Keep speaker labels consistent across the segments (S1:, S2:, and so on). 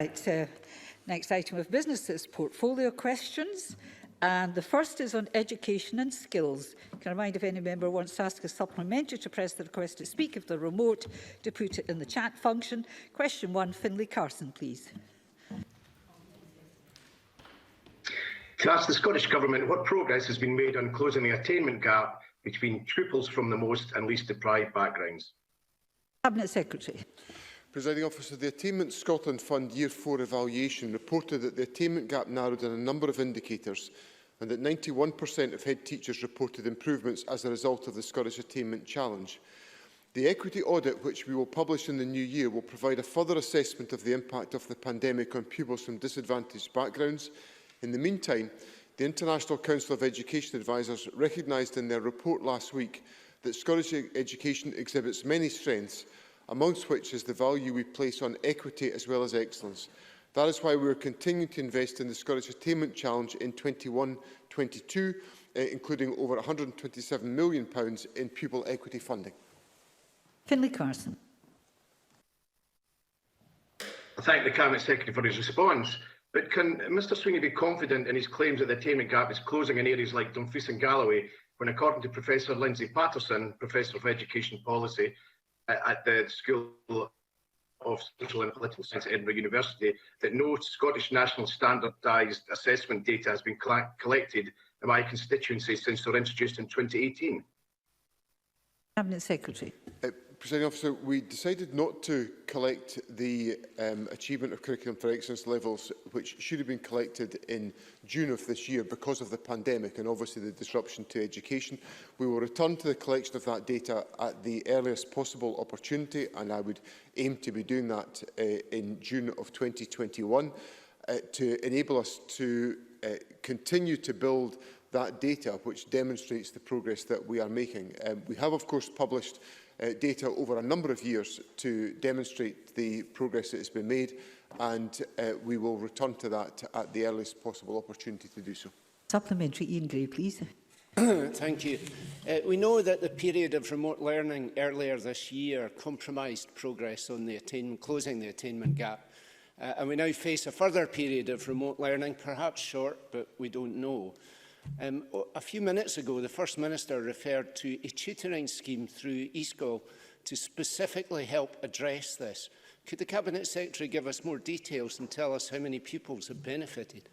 S1: Right, next item of business is portfolio questions, and the first is on education and skills. Can I remind if any member wants to ask a supplementary to press the request to speak if they're remote to put it in the chat function. Question 1, Finlay Carson, please.
S2: To ask the Scottish Government what progress has been made on closing the attainment gap between pupils from the most and least deprived backgrounds. Cabinet Secretary.
S3: Presiding Officer, the Attainment Scotland Fund Year 4 evaluation reported that the attainment gap narrowed on a number of indicators and that 91% of head teachers reported improvements as a result of the Scottish Attainment Challenge. The equity audit, which we will publish in the new year, will provide a further assessment of the impact of the pandemic on pupils from disadvantaged backgrounds. In the meantime, the International Council of Education Advisers recognised in their report last week that Scottish education exhibits many strengths, amongst which is the value we place on equity as well as excellence. That is why we are continuing to invest in the Scottish Attainment Challenge in 21-22, including over £127 million in pupil equity funding.
S1: Finlay Carson.
S2: I thank the Cabinet Secretary for his response, but can Mr Sweeney be confident in his claims that the attainment gap is closing in areas like Dumfries and Galloway, when according to Professor Lindsay Patterson, Professor of Education Policy at the School of Social and Political Science at Edinburgh University, that no Scottish national standardised assessment data has been collected in my constituency since they were introduced in 2018?
S1: Cabinet Secretary.
S3: Presiding Officer, we decided not to collect the achievement of curriculum for excellence levels, which should have been collected in June of this year because of the pandemic and obviously the disruption to education. We will return to the collection of that data at the earliest possible opportunity, and I would aim to be doing that in June of 2021 to enable us to continue to build that data which demonstrates the progress that we are making. We have, of course, published data over a number of years to demonstrate the progress that has been made, and we will return to that at the earliest possible opportunity to do so.
S1: Supplementary, Ian Gray, please.
S4: Thank you. We know that the period of remote learning earlier this year compromised progress on the closing the attainment gap, and we now face a further period of remote learning, perhaps short, but we don't know. A few minutes ago, the First Minister referred to a tutoring scheme through eSchool to specifically help address this. Could the Cabinet Secretary give us more details and tell us how many pupils have benefited?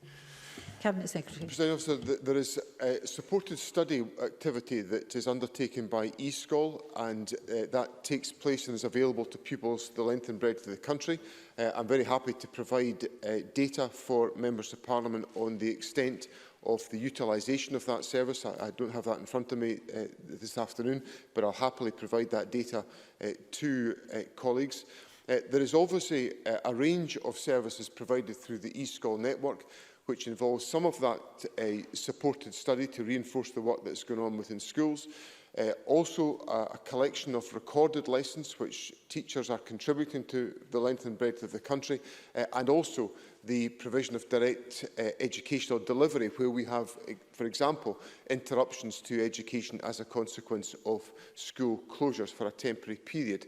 S1: Cabinet Secretary.
S3: Presiding Officer, there is a supported study activity that is undertaken by eSchool, and that takes place and is available to pupils the length and breadth of the country. I'm very happy to provide data for Members of Parliament on the extent of the utilisation of that service. I don't have that in front of me this afternoon, but I'll happily provide that data to colleagues. There is obviously a range of services provided through the eSchool network, which involves some of that supported study to reinforce the work that's going on within schools. Also, a collection of recorded lessons which teachers are contributing to the length and breadth of the country, and also the provision of direct educational delivery, where we have, for example, interruptions to education as a consequence of school closures for a temporary period.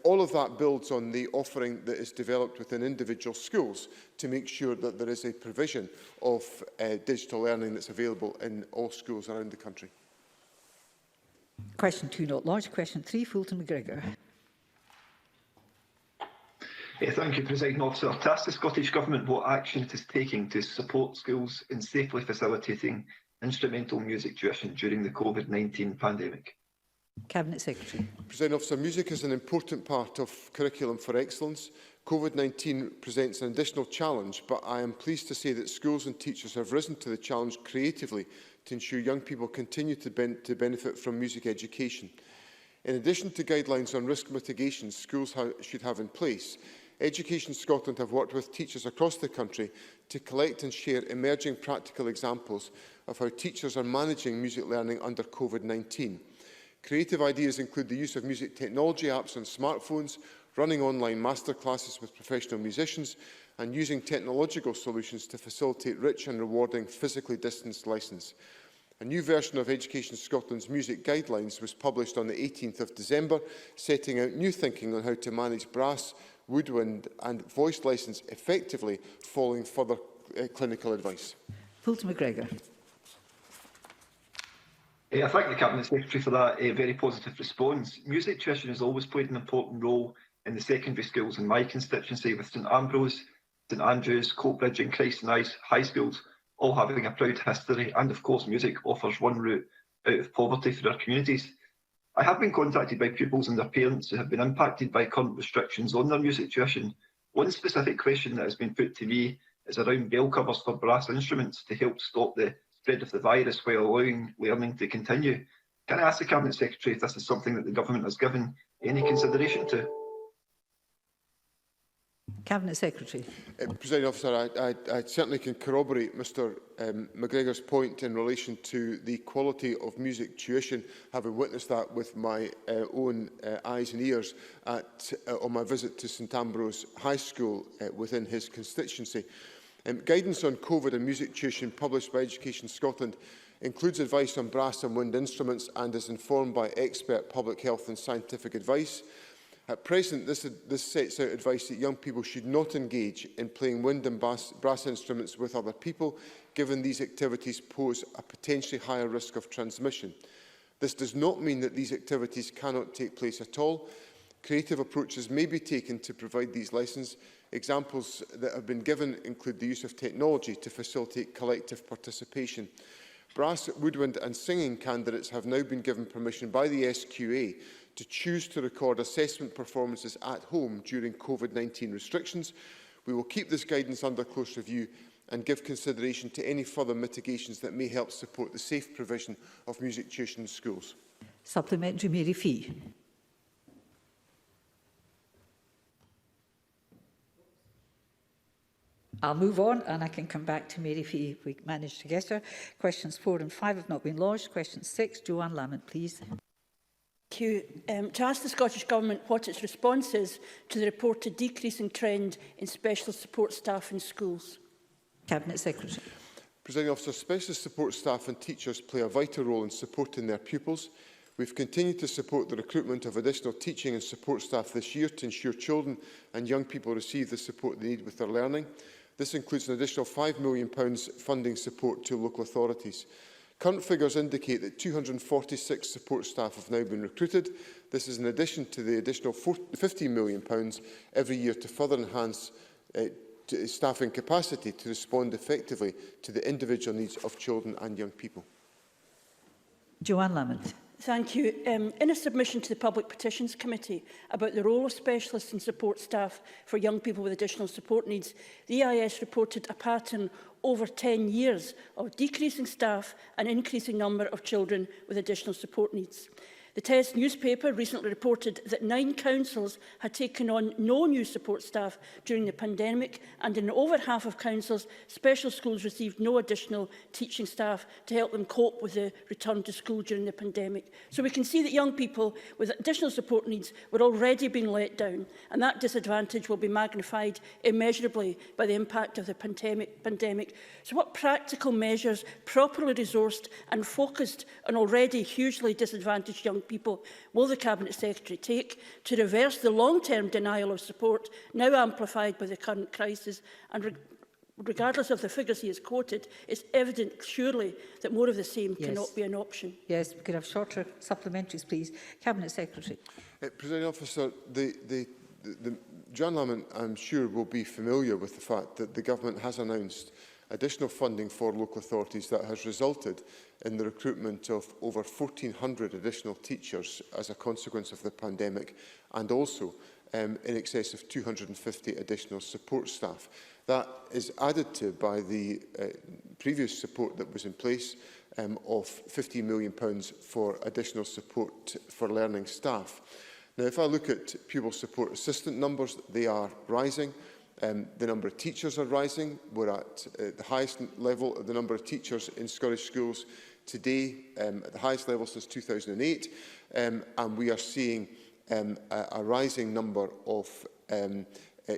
S3: All of that builds on the offering that is developed within individual schools to make sure that there is a provision of digital learning that's available in all schools around the country.
S1: Question 2 not lodged. Question 3, Fulton McGregor.
S5: Thank you, Presiding Officer. To ask the Scottish Government what action it is taking to support schools in safely facilitating instrumental music tuition during the COVID-19 pandemic.
S1: Cabinet Secretary.
S3: Presiding Officer, music is an important part of curriculum for excellence. COVID-19 presents an additional challenge, but I am pleased to say that schools and teachers have risen to the challenge creatively to ensure young people continue to benefit from music education. In addition to guidelines on risk mitigation schools should have in place, Education Scotland have worked with teachers across the country to collect and share emerging practical examples of how teachers are managing music learning under COVID-19. Creative ideas include the use of music technology apps on smartphones, running online masterclasses with professional musicians, and using technological solutions to facilitate rich and rewarding physically distanced lessons. A new version of Education Scotland's music guidelines was published on the 18th of December, setting out new thinking on how to manage brass, woodwind and voice lessons effectively following further clinical advice?
S1: Fulton McGregor.
S5: I thank the Cabinet Secretary for that very positive response. Music tuition has always played an important role in the secondary schools in my constituency, with St Ambrose, St Andrews, Coatbridge and Christ and high schools all having a proud history, and of course music offers one route out of poverty for our communities. I have been contacted by pupils and their parents who have been impacted by current restrictions on their music tuition. One specific question that has been put to me is around bell covers for brass instruments to help stop the spread of the virus while allowing learning to continue. Can I ask the Cabinet Secretary if this is something that the Government has given any consideration to?
S1: Cabinet Secretary.
S3: Presiding Officer, I certainly can corroborate Mr McGregor's point in relation to the quality of music tuition, having witnessed that with my own eyes and ears on my visit to St Ambrose High School within his constituency. Guidance on COVID and music tuition published by Education Scotland includes advice on brass and wind instruments and is informed by expert public health and scientific advice. At present, this sets out advice that young people should not engage in playing wind and brass instruments with other people, given these activities pose a potentially higher risk of transmission. This does not mean that these activities cannot take place at all. Creative approaches may be taken to provide these lessons. Examples that have been given include the use of technology to facilitate collective participation. Brass, woodwind and singing candidates have now been given permission by the SQA to choose to record assessment performances at home during COVID-19 restrictions. We will keep this guidance under close review and give consideration to any further mitigations that may help support the safe provision of music tuition in schools.
S1: Supplementary, Mary Fee. I'll move on and I can come back to Mary Fee if we manage to get her. Questions 4 and 5 have not been lodged. Question 6, Joanne Lamont, please.
S6: Thank you. To ask the Scottish Government what its response is to the reported decreasing trend in specialist support staff in schools.
S1: Cabinet Secretary.
S3: Presiding Officer, specialist support staff and teachers play a vital role in supporting their pupils. We've continued to support the recruitment of additional teaching and support staff this year to ensure children and young people receive the support they need with their learning. This includes an additional £5 million funding support to local authorities. Current figures indicate that 246 support staff have now been recruited. This is in addition to the additional £15 million every year to further enhance staffing capacity to respond effectively to the individual needs of children and young people.
S1: Joanne Lamont.
S6: Thank you. In a submission to the Public Petitions Committee about the role of specialists and support staff for young people with additional support needs, the EIS reported a pattern over 10 years of decreasing staff and increasing number of children with additional support needs. The Test newspaper recently reported that 9 councils had taken on no new support staff during the pandemic, and in over half of councils, special schools received no additional teaching staff to help them cope with the return to school during the pandemic. So we can see that young people with additional support needs were already being let down, and that disadvantage will be magnified immeasurably by the impact of the pandemic. So what practical measures, properly resourced and focused on already hugely disadvantaged young people, will the Cabinet Secretary take to reverse the long-term denial of support, now amplified by the current crisis? And regardless of the figures he has quoted, it's evident, surely, that more of the same cannot be an option.
S1: Yes, we could have shorter supplementaries, please. Cabinet Secretary.
S3: Presiding Officer, Joanne Lamont, I'm sure, will be familiar with the fact that the Government has announced additional funding for local authorities that has resulted in the recruitment of over 1,400 additional teachers as a consequence of the pandemic, and also in excess of 250 additional support staff. That is added to by the previous support that was in place of £15 million for additional support for learning staff. Now, if I look at pupil support assistant numbers, they are rising. The number of teachers are rising. We're at the highest level of the number of teachers in Scottish schools today, at the highest level since 2008, and we are seeing a rising number of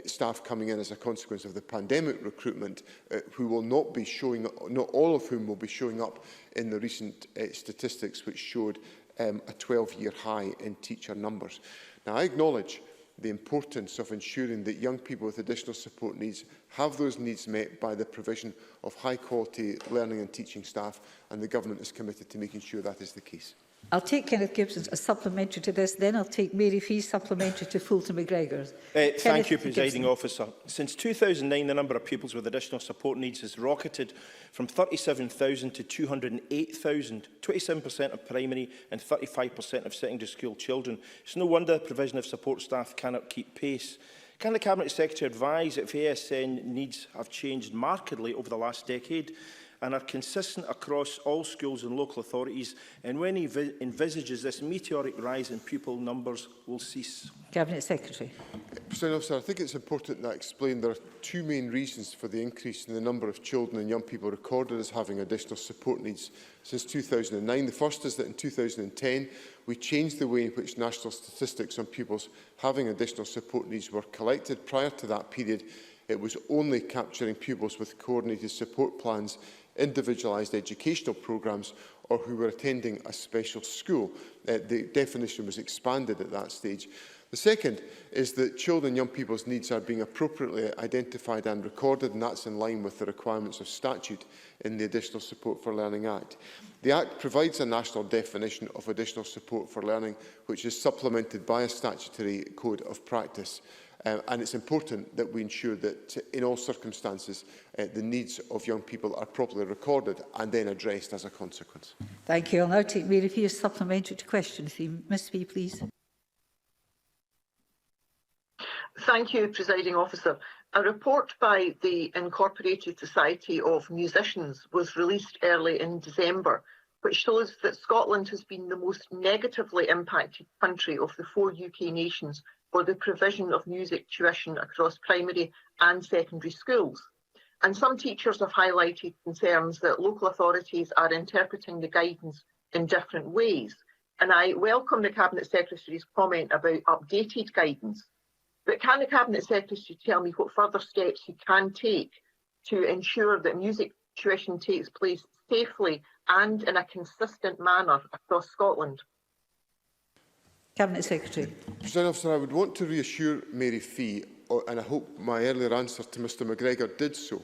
S3: staff coming in as a consequence of the pandemic recruitment, who will not be showing up, not all of whom will be showing up in the recent statistics which showed a 12-year high in teacher numbers. Now, I acknowledge the importance of ensuring that young people with additional support needs have those needs met by the provision of high-quality learning and teaching staff, and the Government is committed to making sure that is the case.
S1: I'll take Kenneth Gibson's a supplementary to this, then I'll take Mary Fee's supplementary to Fulton McGregor's.
S7: Thank you, Presiding Officer. Since 2009, the number of pupils with additional support needs has rocketed from 37,000 to 208,000, 27% of primary and 35% of secondary school children. It's no wonder the provision of support staff cannot keep pace. Can the Cabinet Secretary advise if ASN needs have changed markedly over the last decade and are consistent across all schools and local authorities, and when he envisages this meteoric rise in pupil numbers will cease?
S1: Cabinet Secretary.
S3: President Officer, I think it's important that I explain there are two main reasons for the increase in the number of children and young people recorded as having additional support needs since 2009. The first is that in 2010, we changed the way in which national statistics on pupils having additional support needs were collected. Prior to that period, it was only capturing pupils with coordinated support plans, individualised educational programmes, or who were attending a special school. The definition was expanded at that stage. The second is that children and young people's needs are being appropriately identified and recorded, and that's in line with the requirements of statute in the Additional Support for Learning Act. The Act provides a national definition of additional support for learning, which is supplemented by a statutory code of practice. And it's important that we ensure that in all circumstances the needs of young people are properly recorded and then addressed as a consequence.
S1: Thank you. I'll now take Mary Fee's supplementary to question theme. Ms Fee, please.
S8: Thank you, Presiding Officer. A report by the Incorporated Society of Musicians was released early in December, which shows that Scotland has been the most negatively impacted country of the 4 UK nations for the provision of music tuition across primary and secondary schools. And some teachers have highlighted concerns that local authorities are interpreting the guidance in different ways. And I welcome the Cabinet Secretary's comment about updated guidance. But can the Cabinet Secretary tell me what further steps he can take to ensure that music tuition takes place safely and in a consistent manner across Scotland?
S1: Cabinet Secretary.
S3: President Officer, I would want to reassure Mary Fee, and I hope my earlier answer to Mr McGregor did so,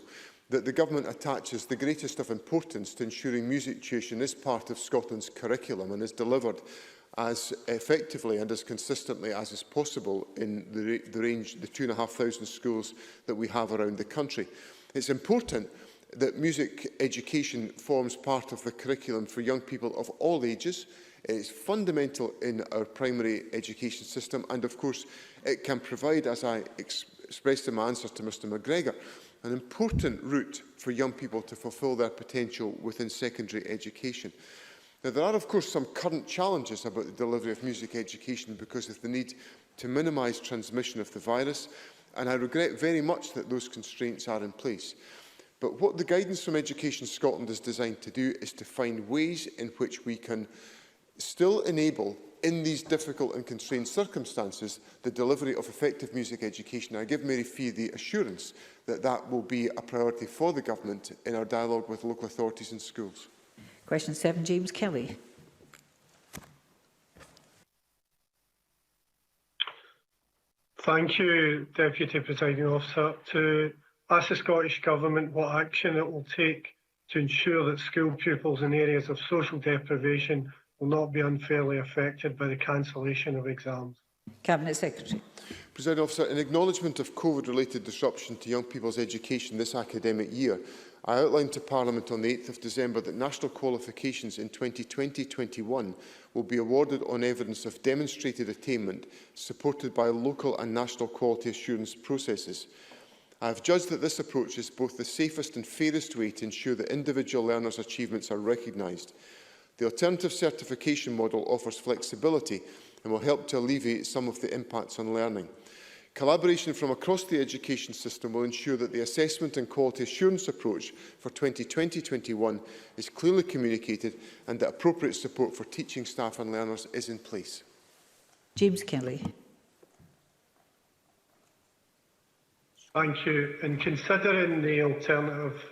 S3: that the Government attaches the greatest of importance to ensuring music tuition is part of Scotland's curriculum and is delivered as effectively and as consistently as is possible in the range, the 2,500 schools that we have around the country. It's important that music education forms part of the curriculum for young people of all ages. It is fundamental in our primary education system, and of course it can provide, as I expressed in my answer to Mr McGregor, an important route for young people to fulfil their potential within secondary education. Now, there are of course some current challenges about the delivery of music education because of the need to minimise transmission of the virus, and I regret very much that those constraints are in place. But what the guidance from Education Scotland is designed to do is to find ways in which we can still enable, in these difficult and constrained circumstances, the delivery of effective music education. I give Mary Fee the assurance that that will be a priority for the Government in our dialogue with local authorities and schools.
S1: Question 7, James Kelly.
S9: Thank you, Deputy Presiding Officer. To ask the Scottish Government what action it will take to ensure that school pupils in areas of social deprivation will not be unfairly affected by the cancellation of exams.
S1: Cabinet Secretary.
S3: Presiding Officer, in acknowledgement of COVID-related disruption to young people's education this academic year, I outlined to Parliament on the 8th of December that national qualifications in 2020-21 will be awarded on evidence of demonstrated attainment, supported by local and national quality assurance processes. I have judged that this approach is both the safest and fairest way to ensure that individual learners' achievements are recognised. The alternative certification model offers flexibility and will help to alleviate some of the impacts on learning. Collaboration from across the education system will ensure that the assessment and quality assurance approach for 2020-21 is clearly communicated and that appropriate support for teaching staff and learners is in place.
S1: James Kelly.
S9: Thank you. In considering the alternative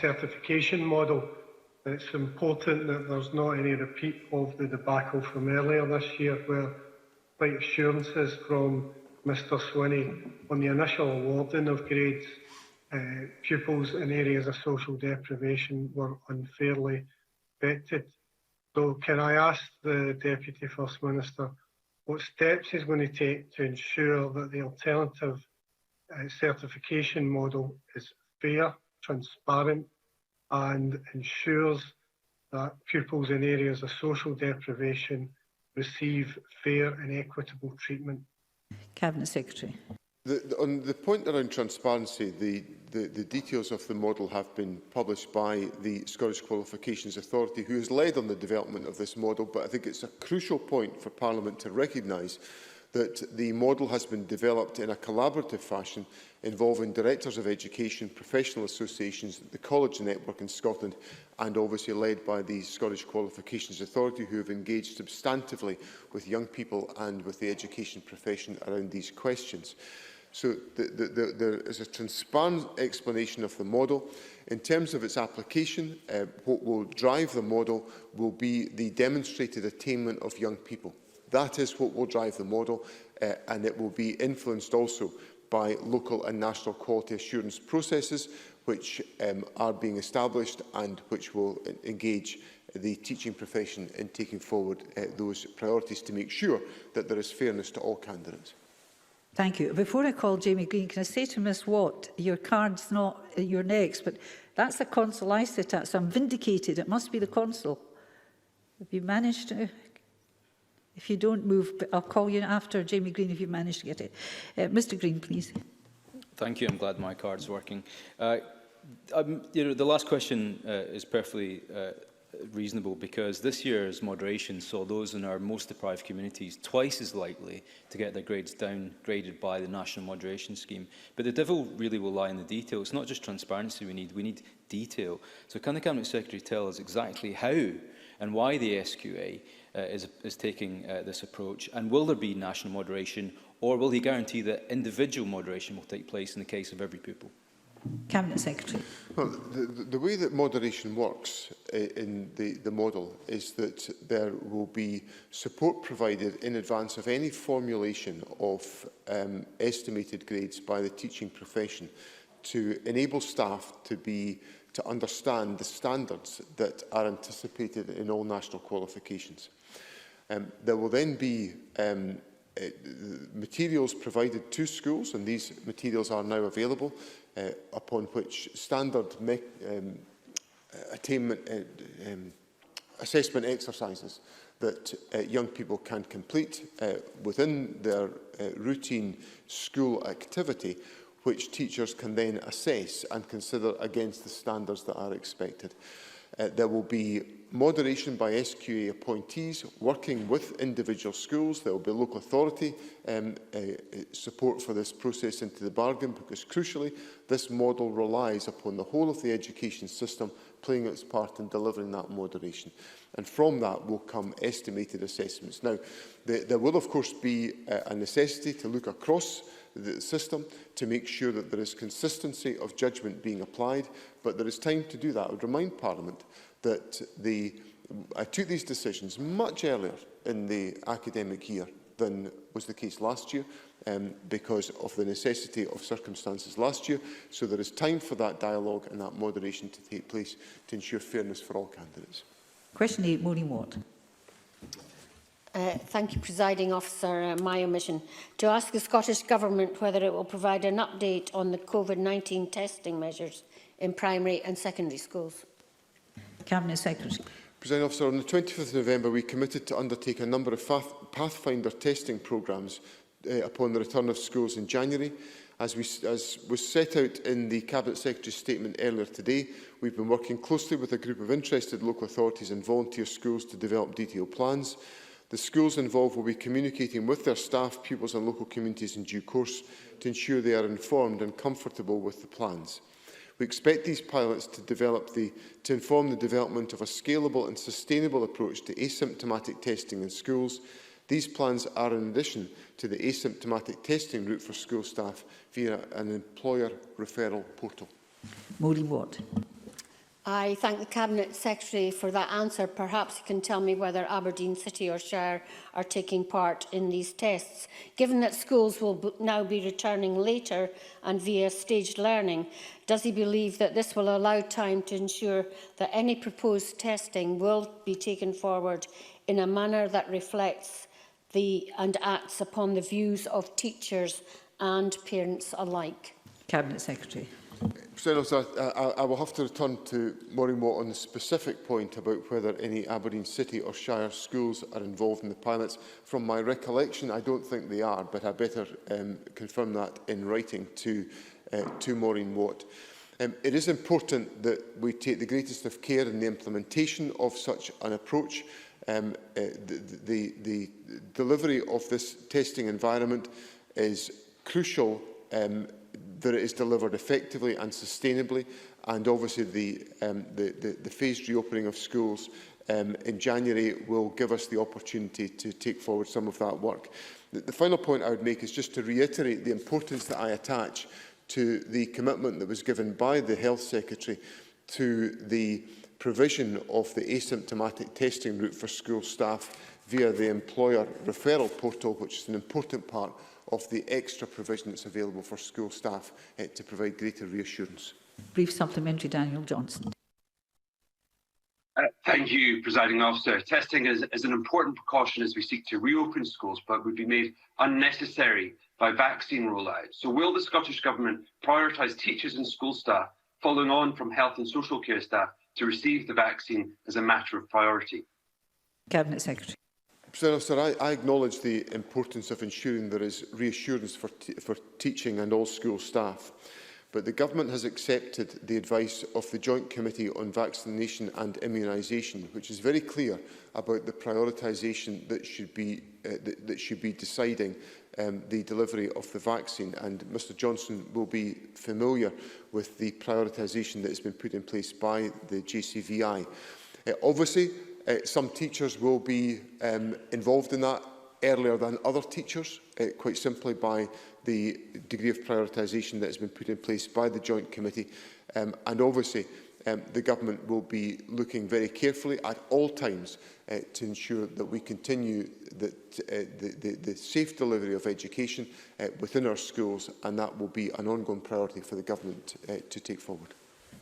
S9: certification model, it's important that there's not any repeat of the debacle from earlier this year where despite assurances from Mr Swinney on the initial awarding of grades, pupils in areas of social deprivation were unfairly affected. So can I ask the Deputy First Minister what steps he's going to take to ensure that the alternative certification model is fair, transparent and ensures that pupils in areas of social deprivation receive fair and equitable treatment?
S1: Cabinet Secretary.
S3: On the point around transparency, the details of the model have been published by the Scottish Qualifications Authority, who has led on the development of this model, but I think it's a crucial point for Parliament to recognise that the model has been developed in a collaborative fashion involving directors of education, professional associations, the College Network in Scotland, and obviously led by the Scottish Qualifications Authority, who have engaged substantively with young people and with the education profession around these questions. So there is a transparent explanation of the model. In terms of its application, what will drive the model will be the demonstrated attainment of young people. That is what will drive the model, and it will be influenced also by local and national quality assurance processes, which are being established and which will engage the teaching profession in taking forward those priorities to make sure that there is fairness to all candidates.
S1: Thank you. Before I call Jamie Green, can I say to Ms Watt, your card's not your next, but that's the consul I sit at, so I'm vindicated. It must be the consul. Have you managed to? If you don't move, I'll call you after Jamie Green if you manage to get it. Mr Green, please.
S10: Thank you. I'm glad my card's working. The last question is perfectly reasonable, because this year's moderation saw those in our most deprived communities twice as likely to get their grades downgraded by the National Moderation Scheme. But the devil really will lie in the detail. It's not just transparency we need detail. So can the Cabinet Secretary tell us exactly how and why the SQA is taking this approach, and will there be national moderation, or will he guarantee that individual moderation will take place in the case of every pupil?
S1: Cabinet Secretary.
S3: Well, the way that moderation works in the model is that there will be support provided in advance of any formulation of estimated grades by the teaching profession to enable staff to understand the standards that are anticipated in all national qualifications. There will then be materials provided to schools, and these materials are now available, upon which standard attainment assessment exercises that young people can complete within their routine school activity, which teachers can then assess and consider against the standards that are expected. There will be moderation by SQA appointees working with individual schools. There will be local authority support for this process into the bargain, because crucially this model relies upon the whole of the education system playing its part in delivering that moderation. And from that will come estimated assessments. Now, there will of course be a necessity to look across the system to make sure that there is consistency of judgment being applied, but there is time to do that. I would remind Parliament that I took these decisions much earlier in the academic year than was the case last year, because of the necessity of circumstances last year. So there is time for that dialogue and that moderation to take place to ensure fairness for all candidates.
S1: Question 8, Maureen Watt.
S11: Thank you, Presiding Officer. My omission to ask the Scottish Government whether it will provide an update on the COVID-19 testing measures in primary and secondary schools. Cabinet Secretary.
S3: Presiding Officer, on the 20th of November, we committed to undertake a number of Pathfinder testing programmes upon the return of schools in January. As was set out in the Cabinet Secretary's statement earlier today, we've been working closely with a group of interested local authorities and volunteer schools to develop detailed plans. The schools involved will be communicating with their staff, pupils and local communities in due course to ensure they are informed and comfortable with the plans. We expect these pilots to inform the development of a scalable and sustainable approach to asymptomatic testing in schools. These plans are in addition to the asymptomatic testing route for school staff via an employer referral portal.
S1: Maureen Watt.
S11: I thank the Cabinet Secretary for that answer. Perhaps he can tell me whether Aberdeen City or Shire are taking part in these tests. Given that schools will now be returning later and via staged learning, does he believe that this will allow time to ensure that any proposed testing will be taken forward in a manner that reflects and acts upon the views of teachers and parents alike?
S1: Cabinet Secretary.
S3: President, I will have to return to Maureen Watt on the specific point about whether any Aberdeen City or Shire schools are involved in the pilots. From my recollection, I don't think they are, but I better confirm that in writing to Maureen Watt. It is important that we take the greatest of care in the implementation of such an approach. The delivery of this testing environment is crucial that it is delivered effectively and sustainably, and obviously the phased reopening of schools in January will give us the opportunity to take forward some of that work. The final point I would make is just to reiterate the importance that I attach to the commitment that was given by the Health Secretary to the provision of the asymptomatic testing route for school staff via the employer referral portal, which is an important part of the extra provision that's available for school staff to provide greater reassurance.
S1: Brief supplementary, Daniel Johnson.
S12: Thank you, Presiding Officer. Testing is an important precaution as we seek to reopen schools, but would be made unnecessary by vaccine rollout. So will the Scottish Government prioritise teachers and school staff following on from health and social care staff to receive the vaccine as a matter of priority?
S1: Cabinet Secretary.
S3: President, I acknowledge the importance of ensuring there is reassurance for teaching and all school staff, but the Government has accepted the advice of the Joint Committee on Vaccination and Immunisation, which is very clear about the prioritisation that should be deciding the delivery of the vaccine, and Mr Johnson will be familiar with the prioritisation that has been put in place by the JCVI. Obviously, some teachers will be involved in that earlier than other teachers, quite simply by the degree of prioritisation that has been put in place by the Joint Committee. And obviously, the Government will be looking very carefully at all times to ensure that we continue the safe delivery of education within our schools, and that will be an ongoing priority for the Government to take forward.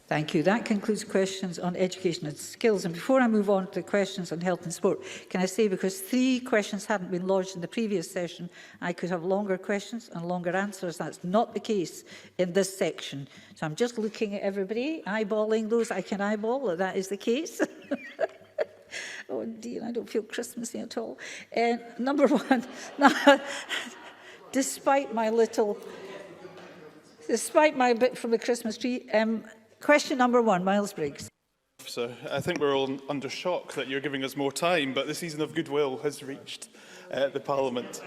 S1: Thank you. That concludes questions on education and skills. And before I move on to the questions on health and sport, can I say, because 3 questions hadn't been lodged in the previous session, I could have longer questions and longer answers. That's not the case in this section. So I'm just looking at everybody, eyeballing those I can eyeball, that that is the case. Oh dear, I don't feel Christmassy at all. Number 1, despite my bit from the Christmas tree, question number 1, Miles Briggs.
S13: So I think we're all under shock that you're giving us more time, but the season of goodwill has reached the Parliament.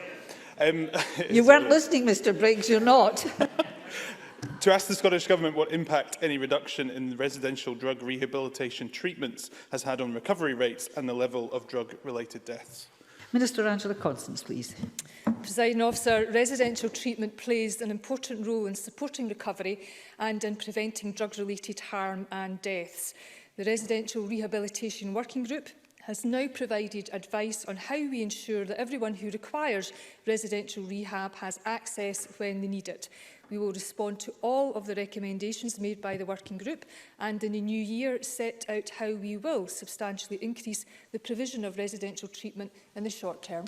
S1: You weren't listening, Mr Briggs, you're not.
S13: To ask the Scottish Government what impact any reduction in residential drug rehabilitation treatments has had on recovery rates and the level of drug-related deaths.
S1: Minister Angela Constance, please.
S14: Presiding Officer, residential treatment plays an important role in supporting recovery and in preventing drug-related harm and deaths. The Residential Rehabilitation Working Group has now provided advice on how we ensure that everyone who requires residential rehab has access when they need it. We will respond to all of the recommendations made by the working group and in the new year set out how we will substantially increase the provision of residential treatment in the short term.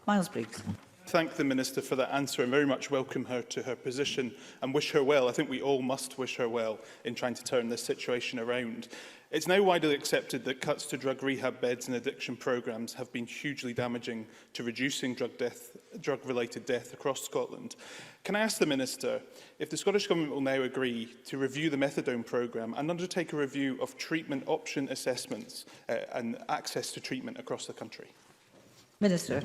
S1: Miles Briggs.
S13: Thank the Minister for that answer and very much welcome her to her position and wish her well. I think we all must wish her well in trying to turn this situation around. It's now widely accepted that cuts to drug rehab beds and addiction programmes have been hugely damaging to reducing drug-related death across Scotland. Can I ask the Minister if the Scottish Government will now agree to review the methadone programme and undertake a review of treatment option assessments and access to treatment across the country?
S1: Minister.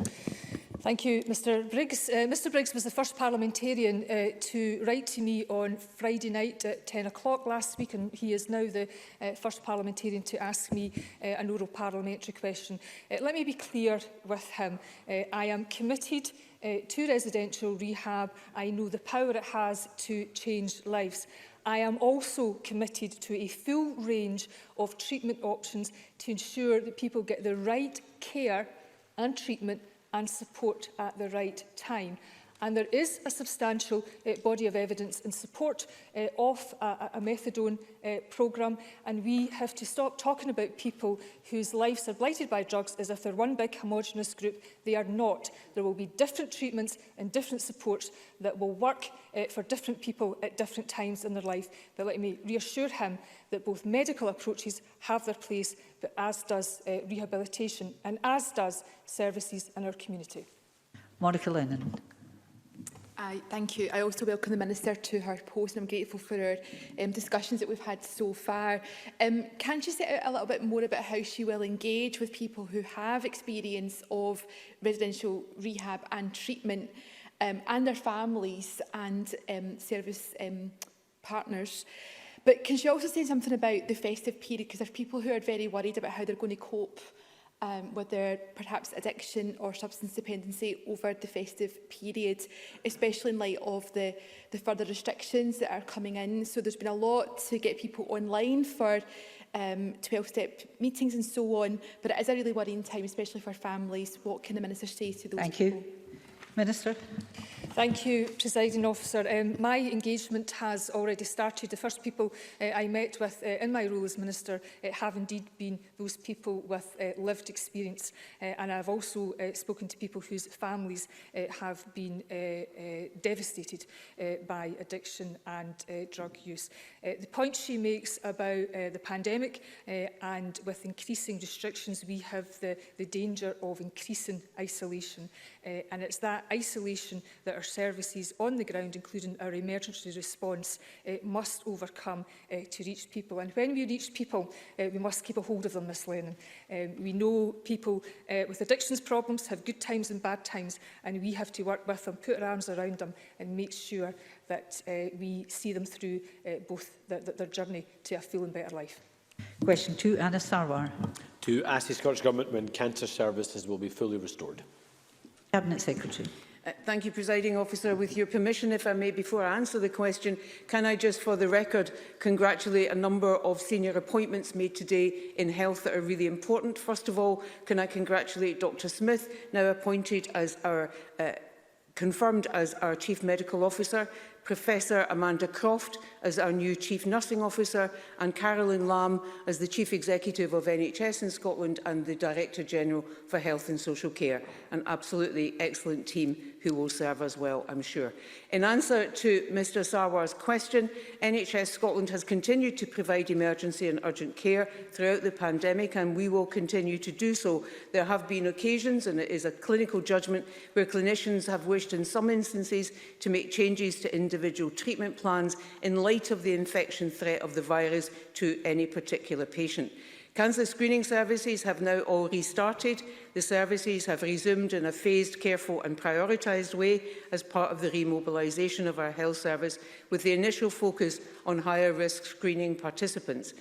S14: Thank you, Mr Briggs. Mr Briggs was the first parliamentarian to write to me on Friday night at 10 o'clock last week, and he is now the first parliamentarian to ask me an oral parliamentary question. Let me be clear with him. I am committed to residential rehab, I know the power it has to change lives. I am also committed to a full range of treatment options to ensure that people get the right care and treatment and support at the right time. And there is a substantial body of evidence in support of a methadone programme, and we have to stop talking about people whose lives are blighted by drugs as if they're one big homogenous group. They are not. There will be different treatments and different supports that will work for different people at different times in their life. But let me reassure him that both medical approaches have their place, but as does rehabilitation and as does services in our community.
S1: Monica Lennon.
S15: Thank you. I also welcome the Minister to her post, and I'm grateful for our discussions that we've had so far. Can she set out a little bit more about how she will engage with people who have experience of residential rehab and treatment, and their families and service partners? But can she also say something about the festive period? Because there's people who are very worried about how they're going to cope with their perhaps addiction or substance dependency over the festive period, especially in light of the further restrictions that are coming in. So there's been a lot to get people online for 12-step meetings and so on, but it is a really worrying time, especially for families. What can the Minister say to those people?
S1: Thank you. Minister.
S14: Thank you, Presiding Officer. My engagement has already started. The first people I met with in my role as Minister have indeed been those people with lived experience. And I've also spoken to people whose families have been devastated by addiction and drug use. The point she makes about the pandemic and with increasing restrictions, we have the danger of increasing isolation. And it's that isolation that our services on the ground, including our emergency response, must overcome to reach people. And when we reach people, we must keep a hold of them, Ms Lennon. We know people with addictions problems have good times and bad times, and we have to work with them, put our arms around them and make sure that we see them through both their journey to a full and better life.
S1: Question 2, Anna Sarwar.
S16: To ask the Scottish Government when cancer services will be fully restored.
S1: Cabinet Secretary.
S17: Thank you, Presiding Officer. With your permission, if I may, before I answer the question, can I just, for the record, congratulate a number of senior appointments made today in health that are really important. First of all, can I congratulate Dr Smith, now appointed as our confirmed as our Chief Medical Officer, Professor Amanda Croft as our new Chief Nursing Officer, and Carolyn Lamb as the Chief Executive of NHS in Scotland and the Director General for Health and Social Care. An absolutely excellent team who will serve us well, I'm sure. In answer to Mr Sarwar's question, NHS Scotland has continued to provide emergency and urgent care throughout the pandemic, and we will continue to do so. There have been occasions, and it is a clinical judgment, where clinicians have wished in some instances to make changes to individual treatment plans in light of the infection threat of the virus to any particular patient. Cancer screening services have now all restarted. The services have resumed in a phased, careful and prioritised way as part of the remobilisation of our health service, with the initial focus on higher risk screening participants.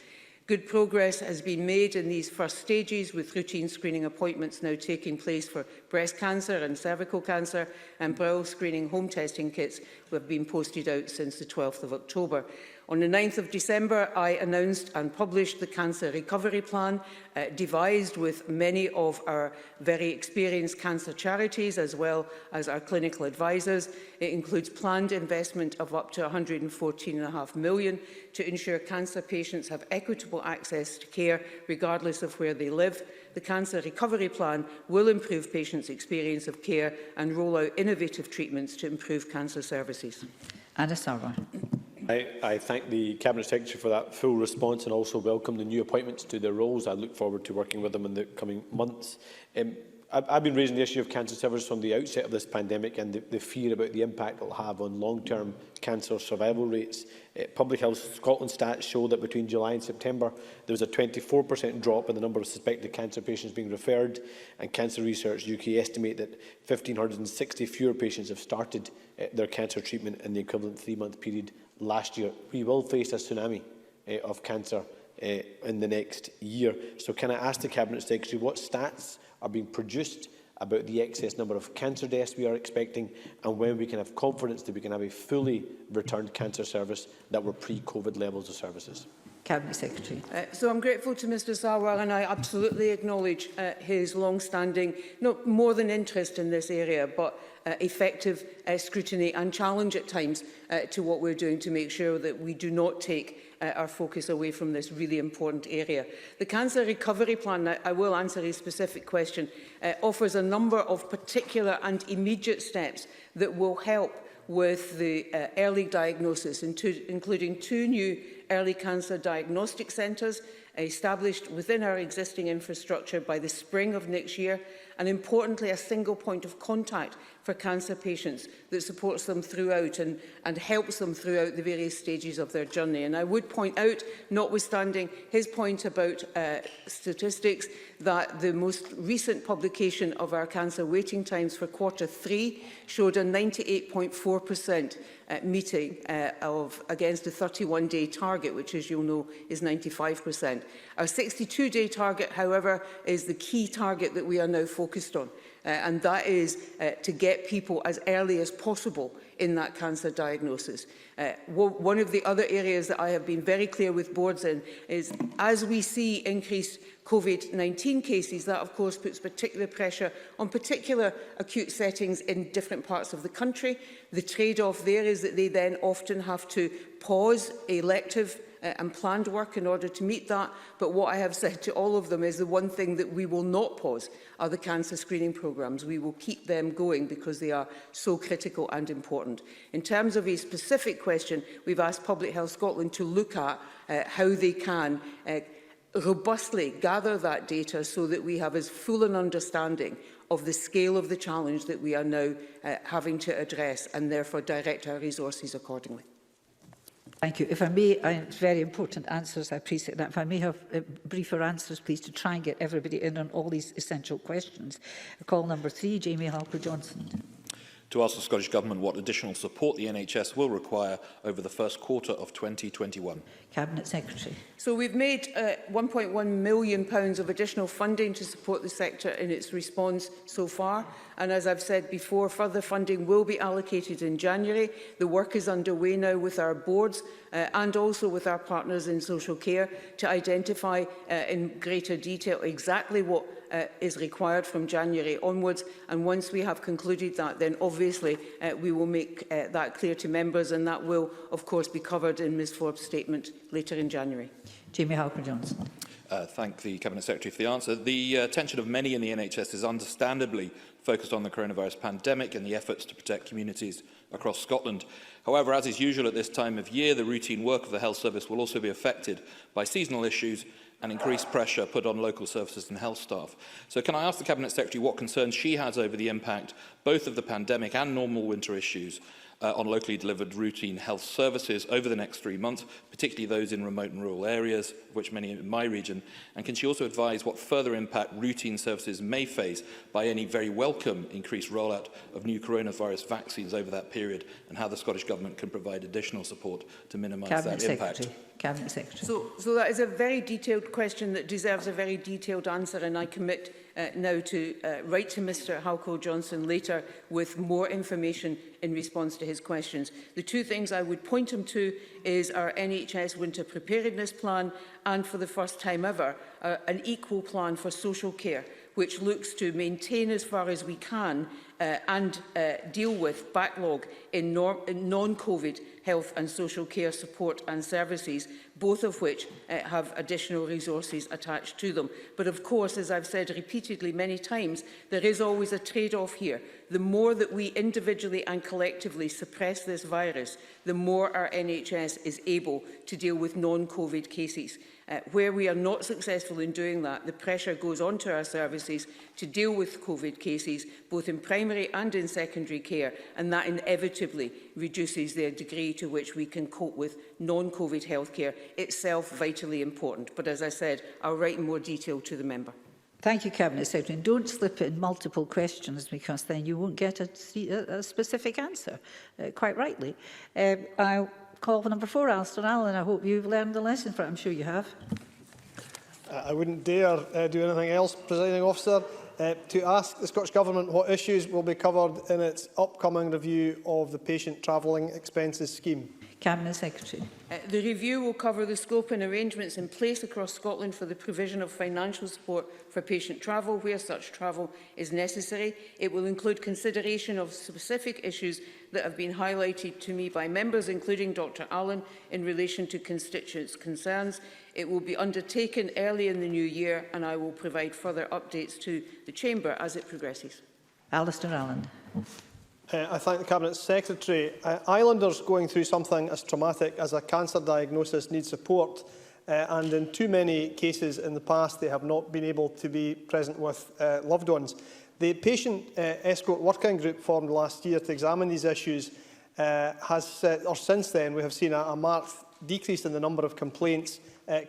S17: Good progress has been made in these first stages, with routine screening appointments now taking place for breast cancer and cervical cancer, and bowel screening home testing kits have been posted out since the 12th of October. On the 9th of December, I announced and published the Cancer Recovery Plan, devised with many of our very experienced cancer charities as well as our clinical advisors. It includes planned investment of up to £114.5 million to ensure cancer patients have equitable access to care regardless of where they live. The Cancer Recovery Plan will improve patients' experience of care and roll out innovative treatments to improve cancer services.
S1: Anna Sarwar.
S16: I thank the Cabinet Secretary for that full response and also welcome the new appointments to their roles. I look forward to working with them in the coming months. I've been raising the issue of cancer services from the outset of this pandemic and the fear about the impact it will have on long-term cancer survival rates. Public Health Scotland stats show that between July and September there was a 24% drop in the number of suspected cancer patients being referred, and Cancer Research UK estimate that 1,560 fewer patients have started their cancer treatment in the equivalent 3-month period last year. We will face a tsunami of cancer in the next year. So can I ask the Cabinet Secretary what stats are being produced about the excess number of cancer deaths we are expecting and when we can have confidence that we can have a fully returned cancer service that were pre-COVID levels of services.
S1: Cabinet Secretary.
S17: So I'm grateful to Mr Sarwar, and I absolutely acknowledge his long-standing, not more than interest in this area, but effective scrutiny and challenge at times to what we're doing to make sure that we do not take our focus away from this really important area. The Cancer Recovery Plan, I will answer a specific question, offers a number of particular and immediate steps that will help with the early diagnosis, including 2 new early cancer diagnostic centres established within our existing infrastructure by the spring of next year, and importantly a single point of contact for cancer patients that supports them throughout and helps them throughout the various stages of their journey. And I would point out, notwithstanding his point about statistics, that the most recent publication of our cancer waiting times for Q3 showed a 98.4% meeting against a 31-day target, which, as you'll know, is 95%. Our 62-day target, however, is the key target that we are now focused on, and that is to get people as early as possible in that cancer diagnosis. One of the other areas that I have been very clear with boards in is, as we see increased COVID-19 cases, that of course puts particular pressure on particular acute settings in different parts of the country. The trade-off there is that they then often have to pause elective and planned work in order to meet that. But what I have said to all of them is the one thing that we will not pause are the cancer screening programmes. We will keep them going because they are so critical and important. In terms of a specific question, we've asked Public Health Scotland to look at how they can robustly gather that data so that we have as full an understanding of the scale of the challenge that we are now having to address, and therefore direct our resources accordingly.
S1: Thank you. If I may, it's very important answers. I appreciate that. If I may have briefer answers, please, to try and get everybody in on all these essential questions. Call number 3, Jamie Halker-Johnson.
S18: To ask the Scottish Government what additional support the NHS will require over the first quarter of 2021.
S1: Cabinet Secretary.
S17: So we've made £1.1 million of additional funding to support the sector in its response so far. And as I've said before, further funding will be allocated in January. The work is underway now with our boards and also with our partners in social care to identify in greater detail exactly what is required from January onwards. And once we have concluded that, then obviously we will make that clear to members, and that will, of course, be covered in Ms Forbes' statement later in January.
S1: Jamie Halker-Johnson.
S18: Thank the Cabinet Secretary for the answer. The attention of many in the NHS is understandably focused on the coronavirus pandemic and the efforts to protect communities across Scotland. However, as is usual at this time of year, the routine work of the health service will also be affected by seasonal issues and increased pressure put on local services and health staff. So can I ask the Cabinet Secretary what concerns she has over the impact both of the pandemic and normal winter issues on locally delivered routine health services over the next 3 months, particularly those in remote and rural areas, of which many in my region? And can she also advise what further impact routine services may face by any very welcome increased rollout of new coronavirus vaccines over that period, and how the Scottish Government can provide additional support to minimise that impact?
S1: Cabinet Secretary.
S17: So that is a very detailed question that deserves a very detailed answer, and I commit now to write to Mr Halker-Johnson later with more information in response to his questions. The 2 things I would point him to is our NHS Winter Preparedness Plan and, for the first time ever, an equal plan for social care, which looks to maintain as far as we can and deal with backlog in non-COVID health and social care support and services, both of which have additional resources attached to them. But of course, as I've said repeatedly many times, there is always a trade-off here. The more that we individually and collectively suppress this virus, the more our NHS is able to deal with non-COVID cases. Where we are not successful in doing that, the pressure goes onto our services to deal with COVID cases, both in primary and in secondary care, and that inevitably reduces the degree to which we can cope with non-COVID healthcare, itself vitally important. But as I said, I'll write in more detail to the member.
S1: Thank you, Cabinet Secretary. And don't slip in multiple questions, because then you won't get a specific answer, quite rightly. I'll call for number 4, Alistair Allen. I hope you've learned the lesson from it. I'm sure you have.
S19: I wouldn't dare do anything else, Presiding Officer. to ask the Scottish Government what issues will be covered in its upcoming review of the patient travelling expenses scheme.
S1: Cabinet Secretary.
S17: The review will cover the scope and arrangements in place across Scotland for the provision of financial support for patient travel where such travel is necessary. It will include consideration of specific issues that have been highlighted to me by members, including Dr Allen, in relation to constituents' concerns. It will be undertaken early in the new year, and I will provide further updates to the Chamber as it progresses.
S1: Alistair Allen.
S19: I thank the Cabinet Secretary. Islanders going through something as traumatic as a cancer diagnosis need support, and in too many cases in the past they have not been able to be present with loved ones. The Patient Escort Working Group formed last year to examine these issues since then we have seen a marked decrease in the number of complaints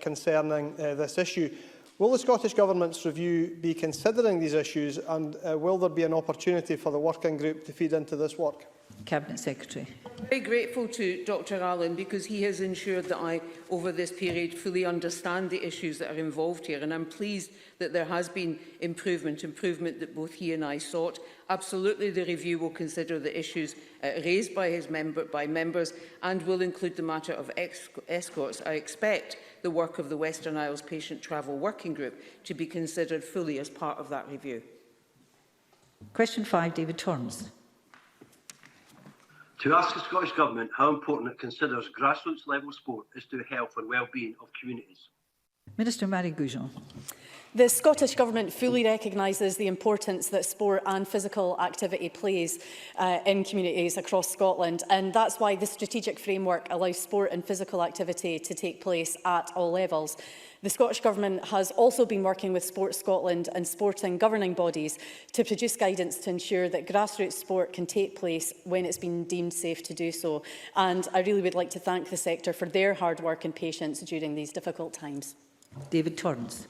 S19: concerning this issue. Will the Scottish Government's review be considering these issues, and will there be an opportunity for the working group to feed into this work?
S1: Cabinet Secretary.
S17: I'm very grateful to Dr Allen because he has ensured that I, over this period, fully understand the issues that are involved here, and I'm pleased that there has been improvement that both he and I sought. Absolutely, the review will consider the issues raised by members and will include the matter of escorts. I expect the work of the Western Isles Patient Travel Working Group to be considered fully as part of that review.
S1: Question 5, David Torrance.
S20: To ask the Scottish Government how important it considers grassroots level sport is to the health and well-being of communities.
S1: Minister Marie Goujon.
S21: The Scottish Government fully recognises the importance that sport and physical activity plays in communities across Scotland, and that's why the strategic framework allows sport and physical activity to take place at all levels. The Scottish Government has also been working with Sport Scotland and sporting governing bodies to produce guidance to ensure that grassroots sport can take place when it's been deemed safe to do so. And I really would like to thank the sector for their hard work and patience during these difficult times.
S1: David Torrance.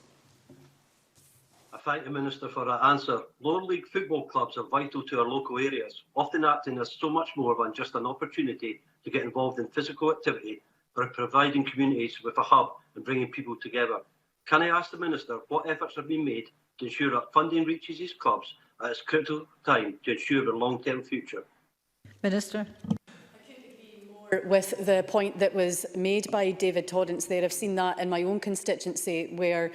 S20: I thank the Minister for that answer. Lower League football clubs are vital to our local areas, often acting as so much more than just an opportunity to get involved in physical activity, but providing communities with a hub and bringing people together. Can I ask the Minister what efforts have been made to ensure that funding reaches these clubs at this critical time to ensure their long-term future?
S21: Minister. With the point that was made by David Torrance there. I've seen that in my own constituency where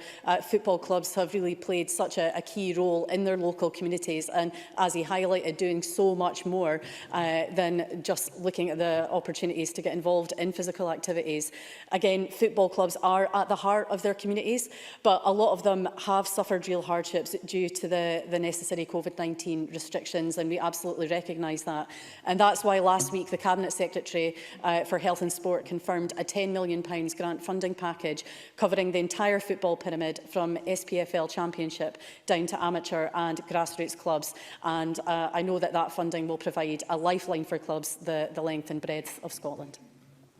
S21: football clubs have really played such a key role in their local communities, and as he highlighted, doing so much more than just looking at the opportunities to get involved in physical activities. Again, football clubs are at the heart of their communities, but a lot of them have suffered real hardships due to the necessary COVID-19 restrictions, and we absolutely recognise that. And that's why last week the Cabinet Secretary for Health and Sport confirmed a £10 million grant funding package covering the entire football pyramid from SPFL Championship down to amateur and grassroots clubs. And I know that funding will provide a lifeline for clubs the length and breadth of Scotland.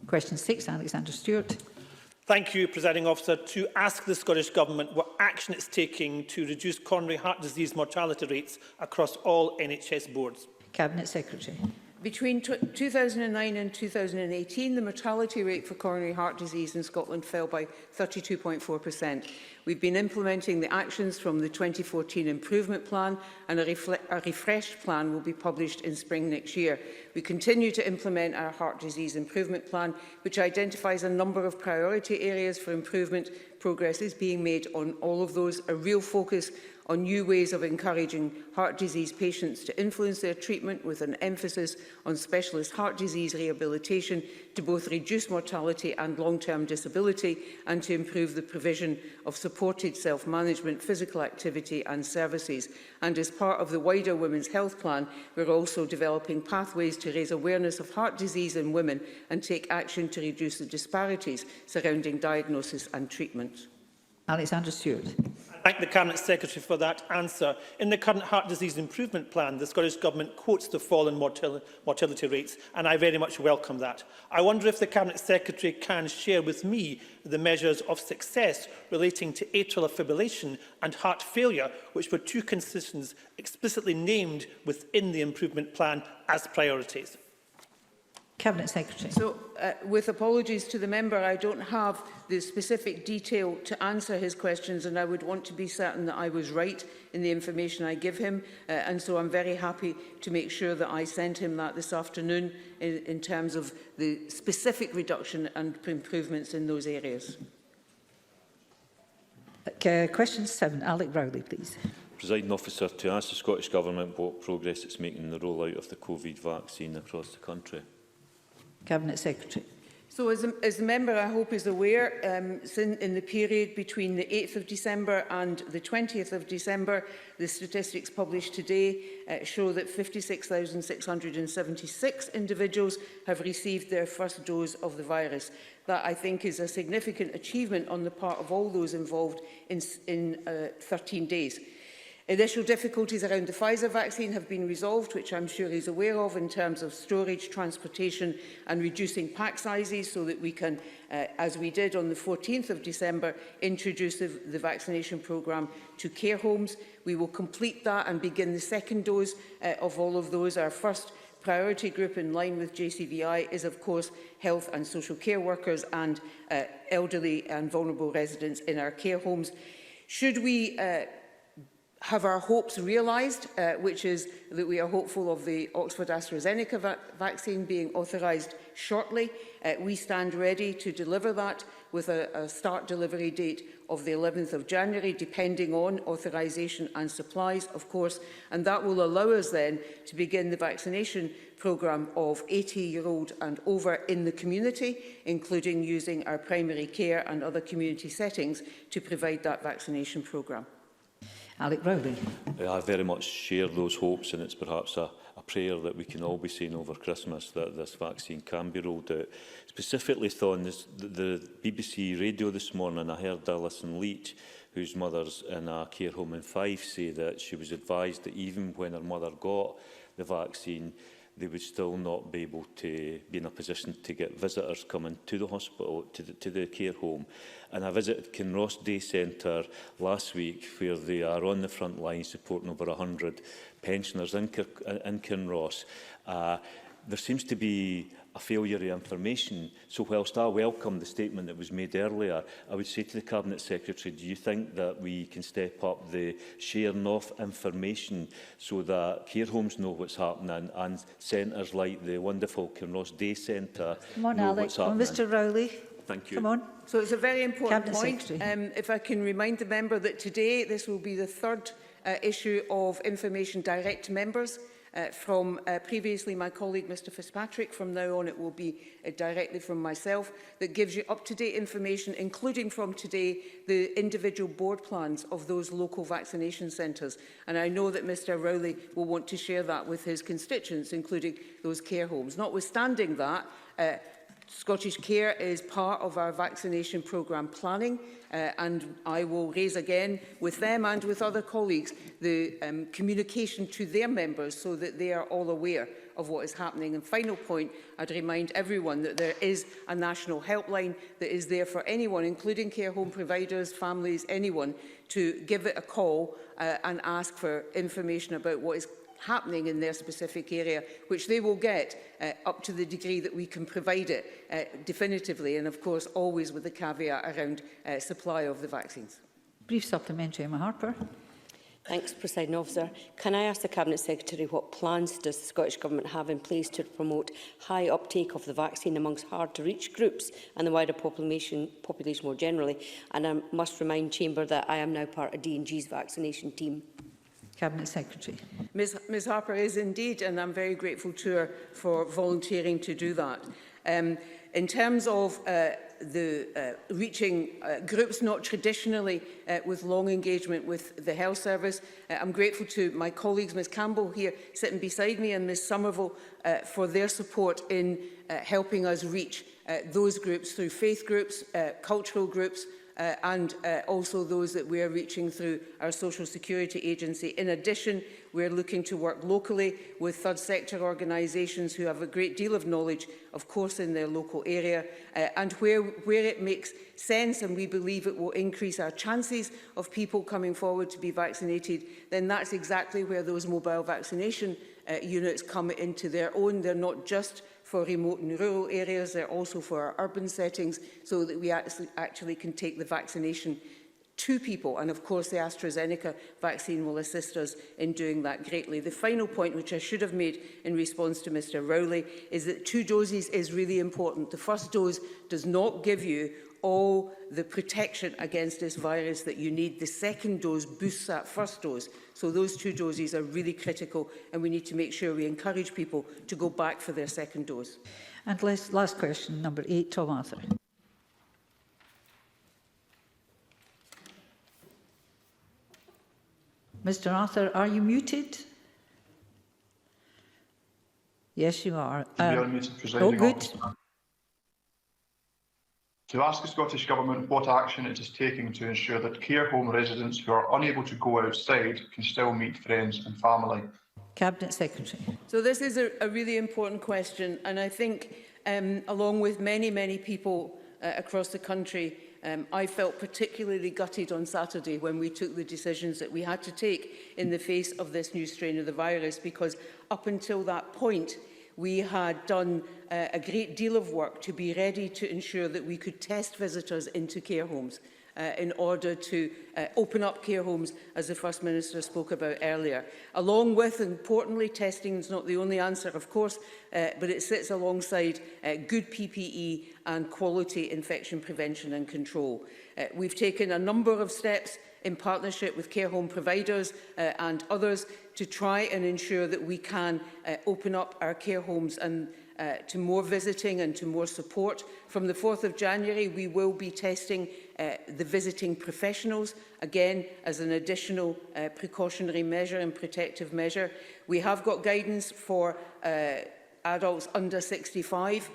S1: Question 6, Alexander Stewart.
S22: Thank you, Presiding Officer. To ask the Scottish Government what action it's taking to reduce coronary heart disease mortality rates across all NHS boards.
S1: Cabinet Secretary.
S17: Between 2009 and 2018, the mortality rate for coronary heart disease in Scotland fell by 32.4%. We've been implementing the actions from the 2014 Improvement Plan, and a refreshed plan will be published in spring next year. We continue to implement our Heart Disease Improvement Plan, which identifies a number of priority areas for improvement. Progress is being made on all of those, a real focus on new ways of encouraging heart disease patients to influence their treatment, with an emphasis on specialist heart disease rehabilitation to both reduce mortality and long-term disability, and to improve the provision of supported self-management, physical activity and services. And as part of the wider Women's Health Plan, we're also developing pathways to raise awareness of heart disease in women and take action to reduce the disparities surrounding diagnosis and treatment.
S1: Alexander Stewart.
S22: I thank the Cabinet Secretary for that answer. In the current Heart Disease Improvement Plan, the Scottish Government quotes the fall in mortality rates, and I very much welcome that. I wonder if the Cabinet Secretary can share with me the measures of success relating to atrial fibrillation and heart failure, which were two conditions explicitly named within the Improvement Plan as priorities.
S1: Cabinet Secretary.
S17: So, with apologies to the member, I don't have the specific detail to answer his questions, and I would want to be certain that I was right in the information I give him. And so I'm very happy to make sure that I send him that this afternoon in terms of the specific reduction and improvements in those areas.
S1: Question 7, Alec Rowley, please.
S2: Presiding Officer, to ask the Scottish Government what progress it's making in the rollout of the COVID vaccine across the country.
S1: Cabinet Secretary.
S17: So as the member, I hope, is aware, in the period between the 8th of December and the 20th of December, the statistics published today show that 56,676 individuals have received their first dose of the virus. That, I think, is a significant achievement on the part of all those involved in 13 days. Initial difficulties around the Pfizer vaccine have been resolved, which I'm sure he's aware of, in terms of storage, transportation and reducing pack sizes, so that we can, as we did on the 14th of December, introduce the vaccination programme to care homes. We will complete that and begin the second dose of all of those. Our first priority group, in line with JCVI, is of course health and social care workers and elderly and vulnerable residents in our care homes. Should we have our hopes realised, which is that we are hopeful of the Oxford-AstraZeneca vaccine being authorised shortly, we stand ready to deliver that with a start delivery date of the 11th of January, depending on authorisation and supplies, of course, and that will allow us then to begin the vaccination programme of 80-year-old and over in the community, including using our primary care and other community settings to provide that vaccination programme.
S1: Alec Rowley.
S2: I very much share those hopes, and it's perhaps a prayer that we can all be saying over Christmas that this vaccine can be rolled out. Specifically, on the BBC radio this morning, I heard Alison Leach, whose mother's in a care home in Fife, say that she was advised that even when her mother got the vaccine, they would still not be able to be in a position to get visitors coming to the hospital, to the care home. And I visited Kinross Day Centre last week, where they are on the front line supporting over 100 pensioners in Kinross. There seems to be a failure of information. So whilst I welcome the statement that was made earlier, I would say to the Cabinet Secretary, do you think that we can step up the sharing of information so that care homes know what's happening and centres like the wonderful Kinross Day Centre know what's happening?
S1: Mr Rowley.
S2: Thank you.
S1: Come on.
S17: So it's a very important
S1: Cabinet
S17: point. If I can remind the member that today this will be the third issue of information direct to members. From previously my colleague Mr Fitzpatrick. From now on it will be directly from myself, that gives you up-to-date information, including from today the individual board plans of those local vaccination centres. And I know that Mr Rowley will want to share that with his constituents, including those care homes. Notwithstanding that, Scottish Care is part of our vaccination programme planning, and I will raise again with them and with other colleagues the communication to their members so that they are all aware of what is happening. And final point, I'd remind everyone that there is a national helpline that is there for anyone, including care home providers, families, anyone, to give it a call and ask for information about what is happening in their specific area, which they will get up to the degree that we can provide it definitively, and of course always with the caveat around supply of the vaccines.
S1: Brief supplementary, Emma Harper.
S4: Thanks, Presiding Officer. Can I ask the Cabinet Secretary what plans does the Scottish Government have in place to promote high uptake of the vaccine amongst hard-to-reach groups and the wider population more generally? And I must remind Chamber that I am now part of D&G's vaccination team.
S1: Cabinet Secretary.
S17: Ms Harper is indeed, and I'm very grateful to her for volunteering to do that. In terms of reaching groups not traditionally with long engagement with the health service, I'm grateful to my colleagues, Ms Campbell here sitting beside me and Ms Somerville, for their support in helping us reach those groups through faith groups, cultural groups, and also those that we are reaching through our social security agency. In addition, we are looking to work locally with third sector organisations who have a great deal of knowledge, of course, in their local area, and where it makes sense and we believe it will increase our chances of people coming forward to be vaccinated, then that's exactly where those mobile vaccination units come into their own. They're not just for remote and rural areas. They're also for our urban settings, so that we actually can take the vaccination to people. And of course, the AstraZeneca vaccine will assist us in doing that greatly. The final point, which I should have made in response to Mr Rowley, is that 2 doses is really important. The first dose does not give you all the protection against this virus that you need. The second dose boosts that first dose. So those 2 doses are really critical, and we need to make sure we encourage people to go back for their second dose.
S1: And last question, number 8, Tom Arthur. Mr Arthur, are you muted? Yes, you are. Oh, good.
S5: To ask the Scottish Government what action it is taking to ensure that care home residents who are unable to go outside can still meet friends and family.
S1: Cabinet Secretary.
S17: So this is a really important question, and I think along with many people across the country, I felt particularly gutted on Saturday when we took the decisions that we had to take in the face of this new strain of the virus, because up until that point we had done a great deal of work to be ready to ensure that we could test visitors into care homes in order to open up care homes, as the First Minister spoke about earlier. Along with, importantly, testing is not the only answer, of course, but it sits alongside good PPE and quality infection prevention and control. We've taken a number of steps in partnership with care home providers and others to try and ensure that we can open up our care homes and to more visiting and to more support. From the 4th of January, we will be testing the visiting professionals, again, as an additional precautionary measure and protective measure. We have got guidance for adults under 65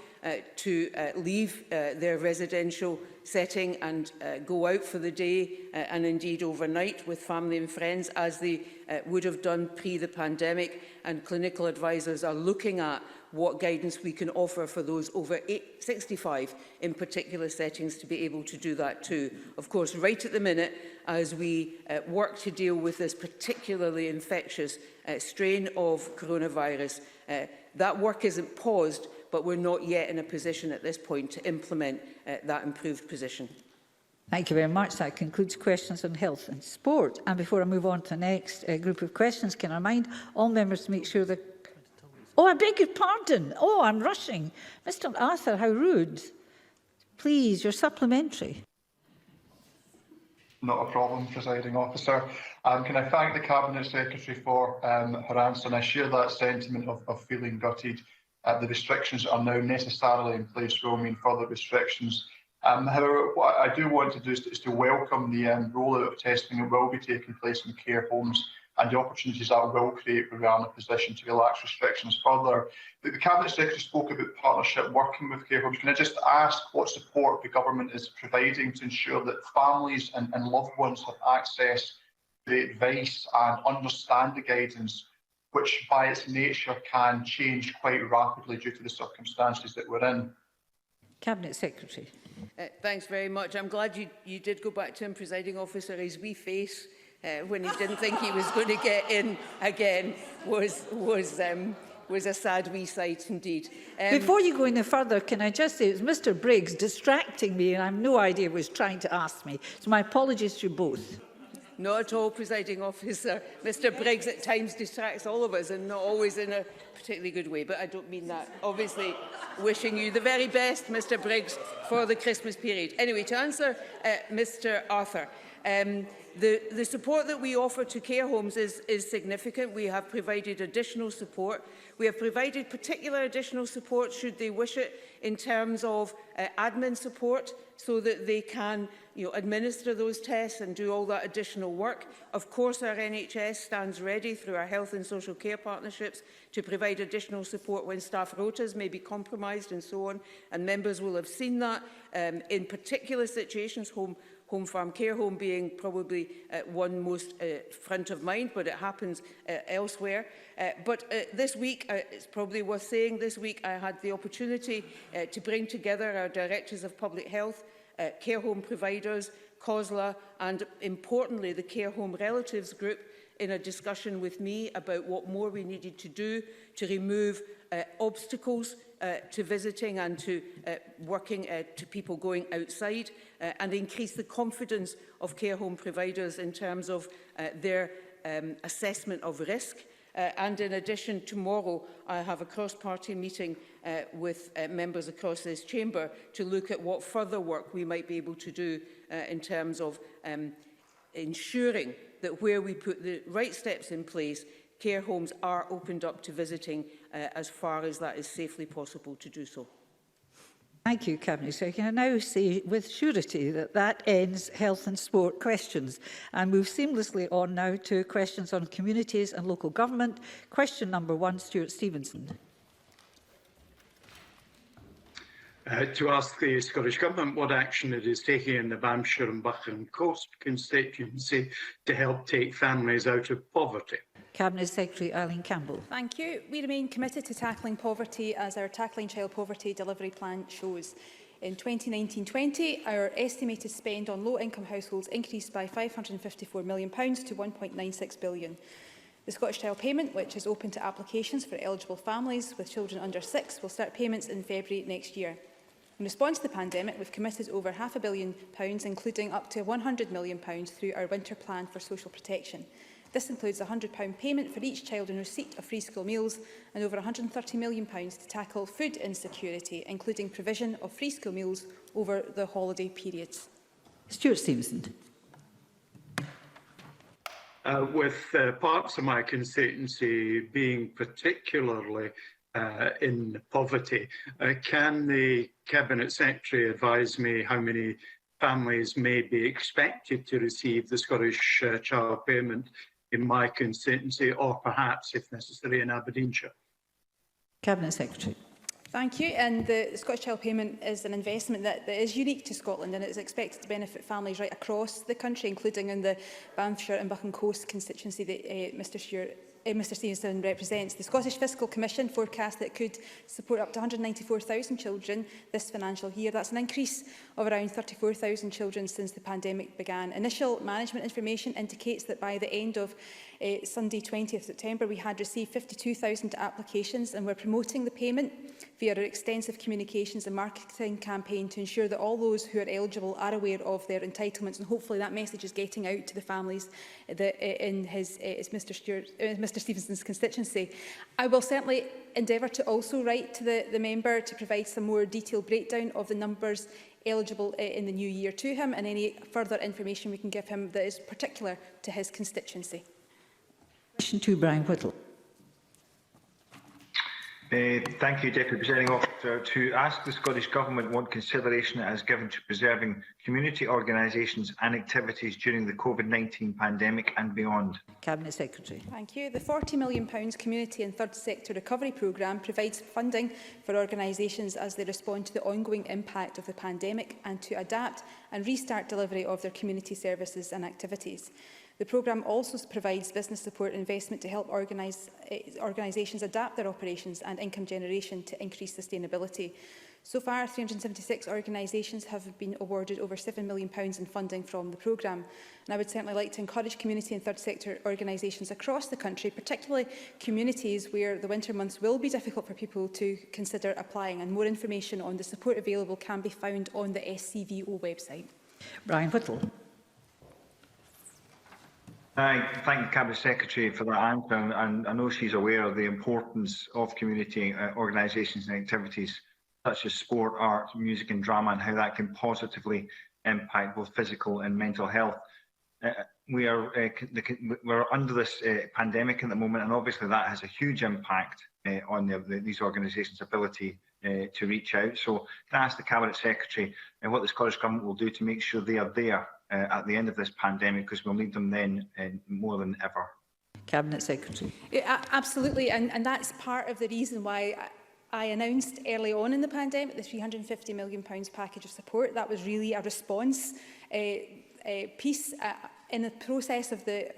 S17: to leave their residential setting and go out for the day and indeed overnight with family and friends, as they would have done pre the pandemic, and clinical advisors are looking at what guidance we can offer for those over 65 in particular settings to be able to do that too. Of course, right at the minute, as we work to deal with this particularly infectious strain of coronavirus, that work isn't paused, but we're not yet in a position at this point to implement that improved position.
S1: Thank you very much. That concludes questions on health and sport. And before I move on to the next group of questions, can I remind all members to make sure that... Oh, I beg your pardon. Oh, I'm rushing. Mr Arthur, how rude. Please, your supplementary.
S5: Not a problem, Presiding Officer. Can I thank the Cabinet Secretary for her answer, and I share that sentiment of feeling gutted. The restrictions that are now necessarily in place will mean further restrictions. However, what I do want to do is to welcome the rollout of testing that will be taking place in care homes and the opportunities that will create where we are in a position to relax restrictions further. The Cabinet Secretary spoke about partnership working with care homes. Can I just ask what support the Government is providing to ensure that families and loved ones have access to the advice and understand the guidance, which by its nature can change quite rapidly due to the circumstances that we're in?
S1: Cabinet Secretary.
S17: Thanks very much. I'm glad you did go back to him, Presiding Officer. His wee face when he didn't think he was going to get in again was a sad wee sight indeed.
S1: Before you go any further, can I just say, it was Mr Briggs distracting me, and I have no idea what he was trying to ask me. So my apologies to you both.
S17: Not at all, Presiding Officer. Mr Briggs at times distracts all of us, and not always in a particularly good way, but I don't mean that. Obviously, wishing you the very best, Mr Briggs, for the Christmas period. Anyway, to answer Mr Arthur, the support that we offer to care homes is significant. We have provided additional support. We have provided particular additional support, should they wish it, in terms of admin support, so that they can administer those tests and do all that additional work. Of course, our NHS stands ready through our health and social care partnerships to provide additional support when staff rotas may be compromised and so on, and members will have seen that in particular situations, home farm care home being probably one most front of mind, but it happens elsewhere. But this week, it's probably worth saying, this week I had the opportunity to bring together our Directors of Public Health, care home providers, COSLA, and importantly the Care Home Relatives Group in a discussion with me about what more we needed to do to remove obstacles to visiting and to working to people going outside, and increase the confidence of care home providers in terms of their assessment of risk. And in addition, tomorrow I have a cross-party meeting with members across this chamber to look at what further work we might be able to do in terms of ensuring that where we put the right steps in place, care homes are opened up to visiting as far as that is safely possible to do so.
S1: Thank you, Cabinet Secretary. I now say with surety that that ends health and sport questions and move seamlessly on now to questions on communities and local government. Question number 1, Stuart Stevenson.
S6: To ask the Scottish Government what action it is taking in the Banffshire and Buchan Coast constituency to help take families out of poverty.
S1: Cabinet Secretary Eileen Campbell.
S7: Thank you. We remain committed to tackling poverty as our Tackling Child Poverty delivery plan shows. In 2019-20, our estimated spend on low-income households increased by £554 million to £1.96 billion. The Scottish Child Payment, which is open to applications for eligible families with children under 6, will start payments in February next year. In response to the pandemic, we've committed over £500 million, including up to £100 million through our winter plan for social protection. This includes a £100 payment for each child in receipt of free school meals and over £130 million to tackle food insecurity, including provision of free school meals over the holiday periods.
S1: Stuart Stevenson.
S6: With parts of my constituency being particularly in poverty, can the Cabinet Secretary advise me how many families may be expected to receive the Scottish Child Payment in my constituency, or perhaps, if necessary, in Aberdeenshire?
S1: Cabinet Secretary.
S7: Thank you. And the Scottish Child Payment is an investment that is unique to Scotland, and it is expected to benefit families right across the country, including in the Banffshire and Buchan Coast constituency that Mr Stevenson represents. The Scottish Fiscal Commission forecast that it could support up to 194,000 children this financial year. That's an increase of around 34,000 children since the pandemic began. Initial management information indicates that by the end of Sunday 20th September we had received 52,000 applications, and we're promoting the payment via our extensive communications and marketing campaign to ensure that all those who are eligible are aware of their entitlements, and hopefully that message is getting out to the families that in Mr Stevenson's constituency. I will certainly endeavour to also write to the member to provide some more detailed breakdown of the numbers eligible in the new year to him, and any further information we can give him that is particular to his constituency.
S1: Question 2, Brian Whittle.
S23: Thank you, Deputy Presiding Officer. To ask the Scottish Government what consideration it has given to preserving community organisations and activities during the COVID-19 pandemic and beyond.
S1: Cabinet Secretary.
S7: Thank you. The £40 million Community and Third Sector Recovery Programme provides funding for organisations as they respond to the ongoing impact of the pandemic and to adapt and restart delivery of their community services and activities. The programme also provides business support and investment to help organisations adapt their operations and income generation to increase sustainability. So far, 376 organisations have been awarded over £7 million in funding from the programme. And I would certainly like to encourage community and third sector organisations across the country, particularly communities where the winter months will be difficult for people to consider applying. And more information on the support available can be found on the SCVO website.
S1: Brian Whittle.
S23: I thank the Cabinet Secretary for that answer, and I know she's aware of the importance of community organisations and activities such as sport, art, music and drama, and how that can positively impact both physical and mental health. We're under this pandemic at the moment, and obviously that has a huge impact on these organisations' ability to reach out. So can I ask the Cabinet Secretary what the Scottish Government will do to make sure they are there at the end of this pandemic, because we'll need them then more than ever.
S1: Cabinet Secretary.
S7: Yeah, absolutely, and that's part of the reason why I announced early on in the pandemic the £350 million package of support. That was really a response piece in the process of the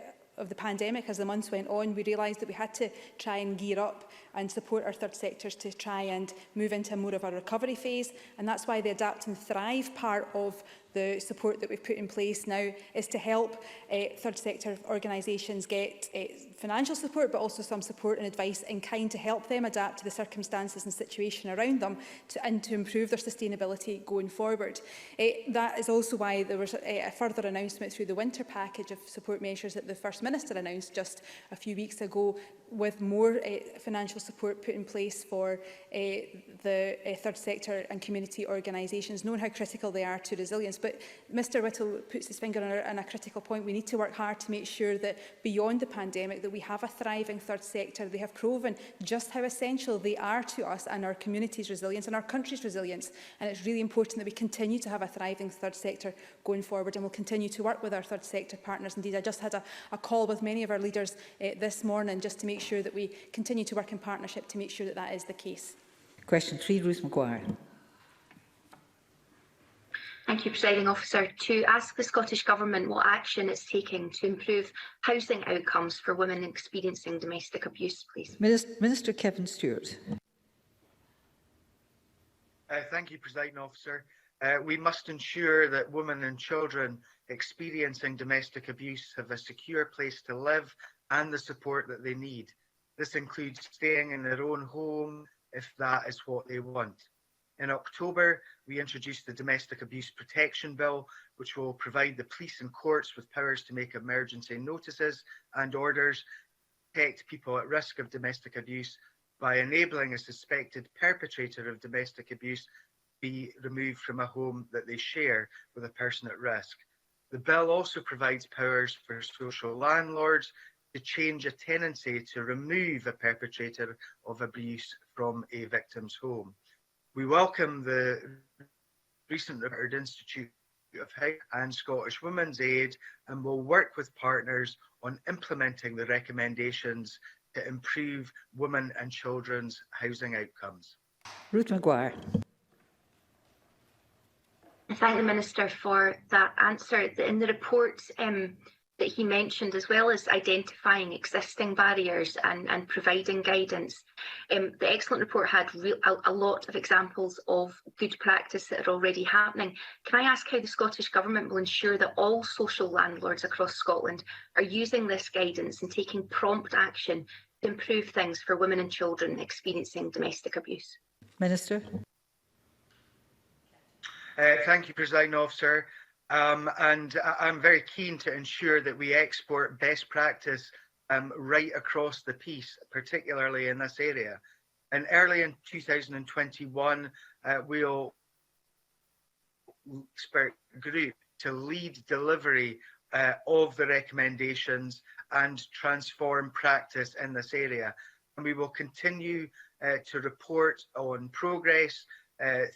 S7: pandemic. As the months went on, we realised that we had to try and gear up and support our third sectors to try and move into more of a recovery phase. And that's why the Adapt and Thrive part of the support that we've put in place now is to help third sector organisations get financial support, but also some support and advice in kind to help them adapt to the circumstances and situation around them and to improve their sustainability going forward. That is also why there was a further announcement through the winter package of support measures that the First Minister announced just a few weeks ago, with more financial support put in place for the third sector and community organisations, knowing how critical they are to resilience. But Mr Whittle puts his finger on a critical point. We need to work hard to make sure that beyond the pandemic that we have a thriving third sector. They have proven just how essential they are to us and our community's resilience and our country's resilience. And it's really important that we continue to have a thriving third sector going forward, and we'll continue to work with our third sector partners. Indeed, I just had a call with many of our leaders this morning just to make sure that we continue to work in partnership to make sure that that is the case.
S1: Question 3, Ruth Maguire.
S8: Thank you, Presiding Officer. To ask the Scottish Government what action it's taking to improve housing outcomes for women experiencing domestic abuse, please.
S1: Minister Kevin Stewart.
S9: Thank you, Presiding Officer. We must ensure that women and children experiencing domestic abuse have a secure place to live and the support that they need. This includes staying in their own home if that is what they want. In October, we introduced the Domestic Abuse Protection Bill, which will provide the police and courts with powers to make emergency notices and orders to protect people at risk of domestic abuse by enabling a suspected perpetrator of domestic abuse to be removed from a home that they share with a person at risk. The bill also provides powers for social landlords to change a tenancy to remove a perpetrator of abuse from a victim's home. We welcome the recent report of Institute of Health and Scottish Women's Aid and will work with partners on implementing the recommendations to improve women and children's housing outcomes.
S1: Ruth Maguire.
S8: I thank the Minister for that answer. In the report that he mentioned, as well as identifying existing barriers and providing guidance, the excellent report had a lot of examples of good practice that are already happening. Can I ask how the Scottish Government will ensure that all social landlords across Scotland are using this guidance and taking prompt action to improve things for women and children experiencing domestic abuse?
S1: Minister.
S9: Thank you, Presiding Officer. And I'm very keen to ensure that we export best practice right across the piece, particularly in this area. And early in 2021, we'll expert group to lead delivery of the recommendations and transform practice in this area. And we will continue to report on progress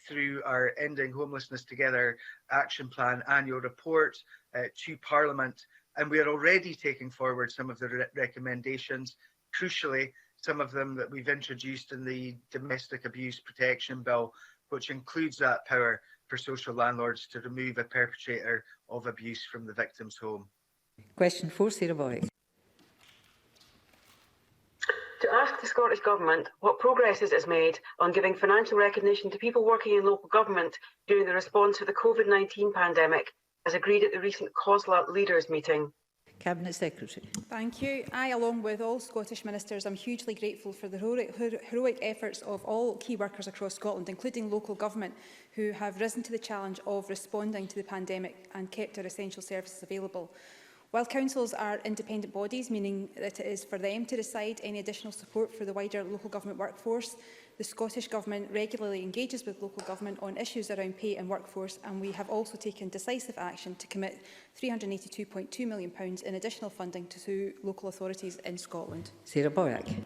S9: through our Ending Homelessness Together Action Plan annual report to Parliament. And we are already taking forward some of the recommendations, crucially, some of them that we've introduced in the Domestic Abuse Protection Bill, which includes that power for social landlords to remove a perpetrator of abuse from the victim's home.
S1: Question 4, Sarah Boy.
S10: To ask the Scottish Government what progress it has made on giving financial recognition to people working in local government during the response to the COVID-19 pandemic, as agreed at the recent COSLA leaders meeting.
S1: Cabinet Secretary.
S7: Thank you. I, along with all Scottish ministers, am hugely grateful for the heroic efforts of all key workers across Scotland, including local government, who have risen to the challenge of responding to the pandemic and kept our essential services available. While councils are independent bodies, meaning that it is for them to decide any additional support for the wider local government workforce, the Scottish Government regularly engages with local government on issues around pay and workforce, and we have also taken decisive action to commit £382.2 million in additional funding to local authorities in Scotland.
S1: Sarah Boyack.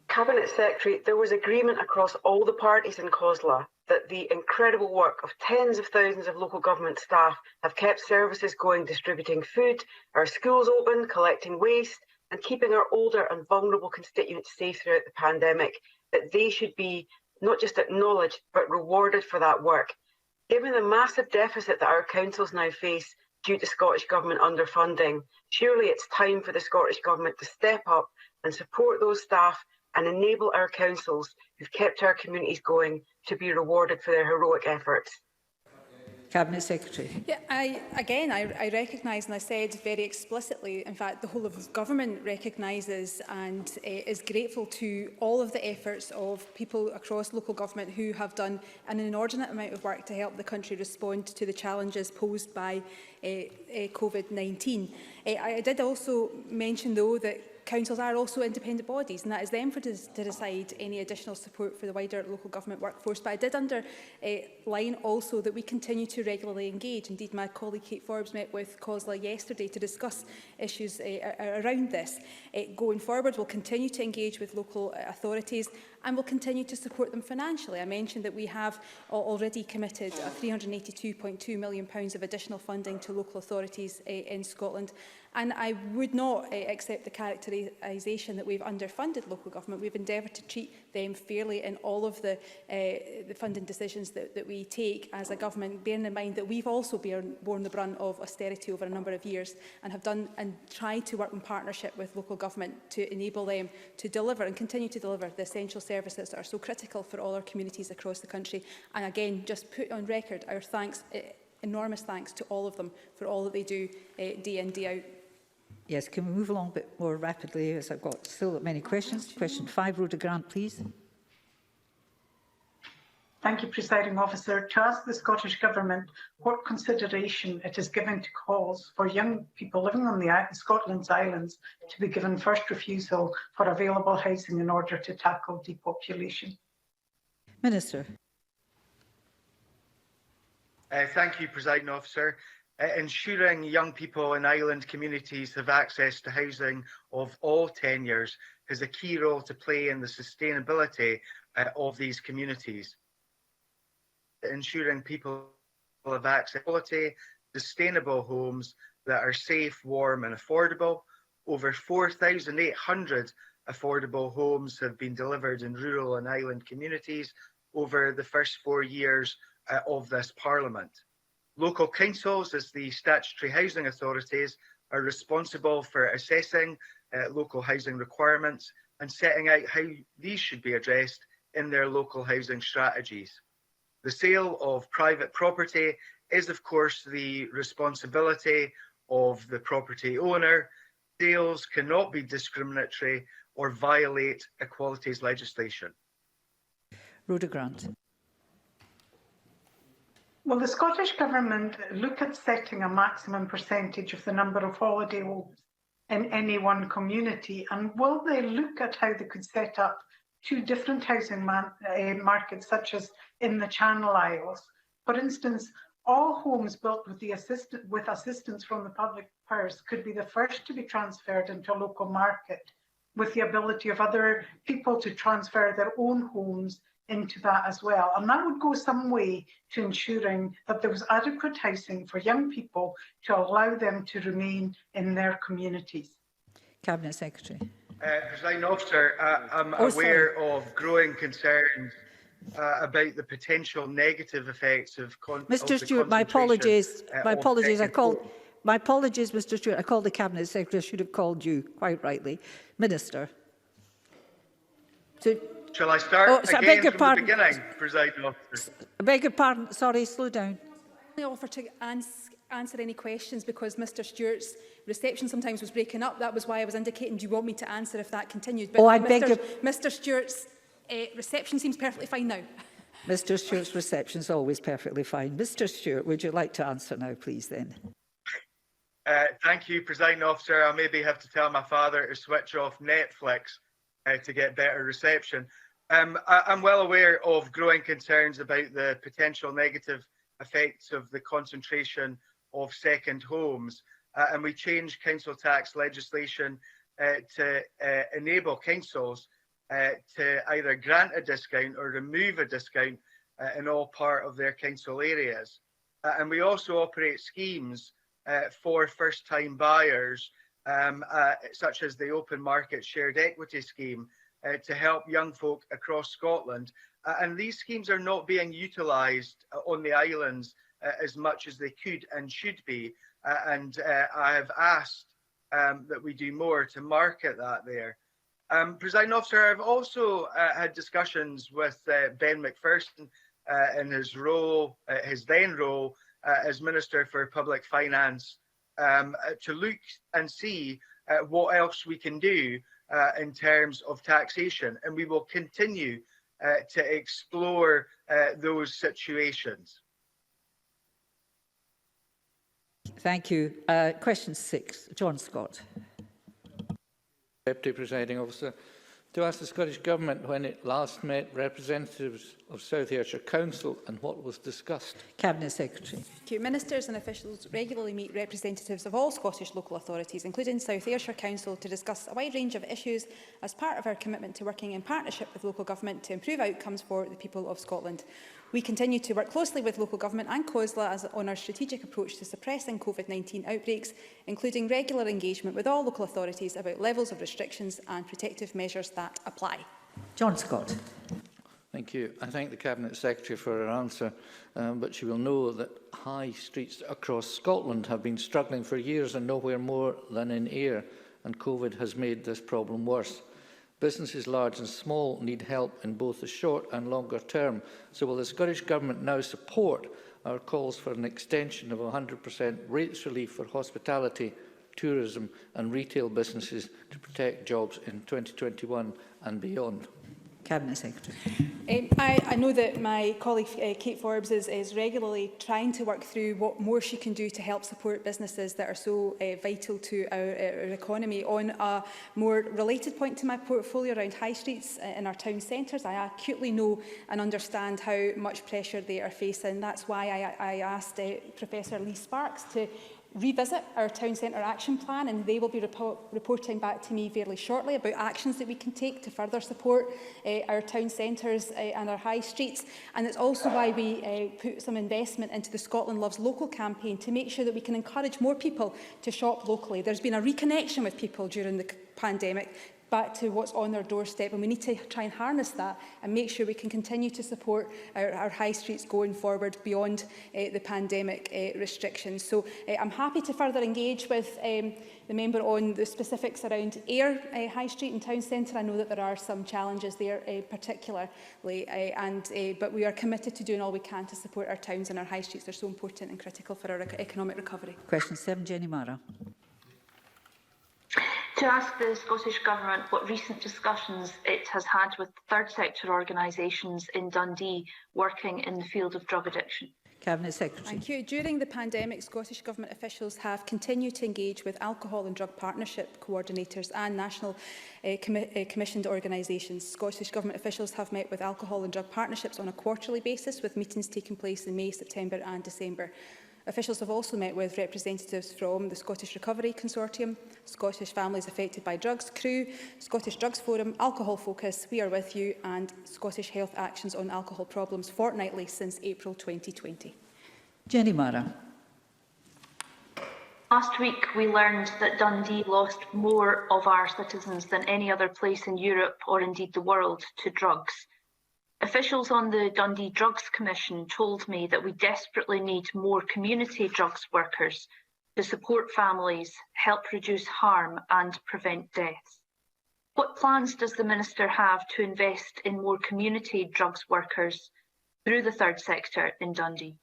S10: Cabinet Secretary, there was agreement across all the parties in COSLA that the incredible work of tens of thousands of local government staff have kept services going, distributing food, our schools open, collecting waste, and keeping our older and vulnerable constituents safe throughout the pandemic, that they should be not just acknowledged, but rewarded for that work. Given the massive deficit that our councils now face due to Scottish Government underfunding, surely it's time for the Scottish Government to step up and support those staff and enable our councils who've kept our communities going to be rewarded for their heroic efforts.
S1: Cabinet Secretary.
S7: Yeah, I recognise, and I said very explicitly, in fact, the whole of government recognises and is grateful to all of the efforts of people across local government who have done an inordinate amount of work to help the country respond to the challenges posed by COVID-19. I did also mention, though, that councils are also independent bodies, and that is them to decide any additional support for the wider local government workforce. But I did underline also that we continue to regularly engage. Indeed, my colleague Kate Forbes met with COSLA yesterday to discuss issues around this. Going forward, we'll continue to engage with local authorities and will continue to support them financially. I mentioned that we have already committed £382.2 million of additional funding to local authorities in Scotland. And I would not accept the characterisation that we've underfunded local government. We've endeavoured to treat them fairly in all of the funding decisions that we take as a government, bearing in mind that we've also borne the brunt of austerity over a number of years and have done and tried to work in partnership with local government to enable them to deliver and continue to deliver the essential services that are so critical for all our communities across the country. And again, just put on record our thanks, enormous thanks to all of them for all that they do day in, day out.
S1: Yes, can we move along a bit more rapidly, as I've got still many questions. Question 5, Rhoda Grant, please.
S3: Thank you, Presiding Officer. To ask the Scottish Government what consideration it is giving to calls for young people living on Scotland's islands to be given first refusal for available housing in order to tackle depopulation.
S1: Minister.
S9: Thank you, Presiding Officer. Ensuring young people in island communities have access to housing of all tenures has a key role to play in the sustainability of these communities. Ensuring people have access to quality, sustainable homes that are safe, warm and affordable. Over 4,800 affordable homes have been delivered in rural and island communities over the first 4 years of this Parliament. Local councils, as the statutory housing authorities, are responsible for assessing local housing requirements and setting out how these should be addressed in their local housing strategies. The sale of private property is, of course, the responsibility of the property owner. Sales cannot be discriminatory or violate equalities legislation.
S1: Rhoda Grant.
S3: Will the Scottish Government look at setting a maximum percentage of the number of holiday homes in any one community, and will they look at how they could set up two different housing markets, such as in the Channel Isles? For instance, all homes built with assistance from the public purse could be the first to be transferred into a local market, with the ability of other people to transfer their own homes into that as well. And that would go some way to ensuring that there was adequate housing for young people to allow them to remain in their communities.
S1: Cabinet Secretary.
S9: Presiding Officer, I'm aware of growing concerns about the potential negative effects of
S1: Mr. Stewart, my apologies. My apologies, Mr. Stewart. I called the Cabinet Secretary. I should have called you, quite rightly. Minister.
S9: Shall I start again from the beginning, Presiding Officer?
S1: I beg your pardon. Sorry, slow down.
S7: I offer to answer any questions because Mr. Stewart's reception sometimes was breaking up. That was why I was indicating, do you want me to answer if that continues? But Mr. Stewart's reception seems perfectly fine now.
S1: Mr. Stewart's reception is always perfectly fine. Mr. Stewart, would you like to answer now, please, then?
S9: Thank you, Presiding Officer. I maybe have to tell my father to switch off Netflix to get better reception. I'm well aware of growing concerns about the potential negative effects of the concentration of second homes. And we changed council tax legislation to enable councils to either grant a discount or remove a discount in all part of their council areas. And we also operate schemes for first-time buyers, such as the Open Market Shared Equity Scheme, to help young folk across Scotland. And these schemes are not being utilised on the islands as much as they could and should be. I have asked that we do more to market that there. Presiding Officer, I've also had discussions with Ben McPherson in his role, his then role as Minister for Public Finance, to look and see what else we can do in terms of taxation, and we will continue to explore those situations.
S1: Thank you. Question 6, John Scott.
S11: Deputy Presiding Officer, to ask the Scottish Government when it last met representatives of South Ayrshire Council and what was discussed.
S1: Cabinet Secretary.
S7: Thank you. Ministers and officials regularly meet representatives of all Scottish local authorities, including South Ayrshire Council, to discuss a wide range of issues as part of our commitment to working in partnership with local government to improve outcomes for the people of Scotland. We continue to work closely with local government and COSLA on our strategic approach to suppressing COVID-19 outbreaks, including regular engagement with all local authorities about levels of restrictions and protective measures that apply.
S1: John Scott.
S11: Thank you. I thank the Cabinet Secretary for her answer, but she will know that high streets across Scotland have been struggling for years and nowhere more than in Ayr, and COVID has made this problem worse. Businesses large and small need help in both the short and longer term. So will the Scottish Government now support our calls for an extension of 100% rates relief for hospitality, tourism and retail businesses to protect jobs in 2021 and beyond?
S1: Cabinet Secretary.
S7: I know that my colleague Kate Forbes is regularly trying to work through what more she can do to help support businesses that are so vital to our economy. On a more related point to my portfolio around high streets in our town centres, I acutely know and understand how much pressure they are facing. That's why I asked Professor Lee Sparks to revisit our town centre action plan, and they will be reporting back to me fairly shortly about actions that we can take to further support our town centres and our high streets. And it's also why we put some investment into the Scotland Loves Local campaign to make sure that we can encourage more people to shop locally. There's been a reconnection with people during the pandemic back to what's on their doorstep, and we need to try and harness that and make sure we can continue to support our high streets going forward beyond the pandemic restrictions. So I'm happy to further engage with the member on the specifics around Ayr High Street and Town Centre. I know that there are some challenges there particularly, but we are committed to doing all we can to support our towns and our high streets. They're so important and critical for our economic recovery.
S1: Question 7, Jenny Mara.
S12: To ask the Scottish Government what recent discussions it has had with third sector organisations in Dundee working in the field of drug addiction.
S1: Cabinet Secretary.
S7: Thank you. During the pandemic, Scottish Government officials have continued to engage with alcohol and drug partnership coordinators and national commissioned organisations. Scottish Government officials have met with alcohol and drug partnerships on a quarterly basis, with meetings taking place in May, September and December. Officials have also met with representatives from the Scottish Recovery Consortium, Scottish Families Affected by Drugs, CREW, Scottish Drugs Forum, Alcohol Focus, We Are With You and Scottish Health Actions on Alcohol Problems fortnightly since April 2020.
S1: Jenny Mara.
S12: Last week, we learned that Dundee lost more of our citizens than any other place in Europe or indeed the world to drugs. Officials on the Dundee Drugs Commission told me that we desperately need more community drugs workers to support families, help reduce harm and prevent deaths. What plans does the Minister have to invest in more community drugs workers through the third sector in Dundee?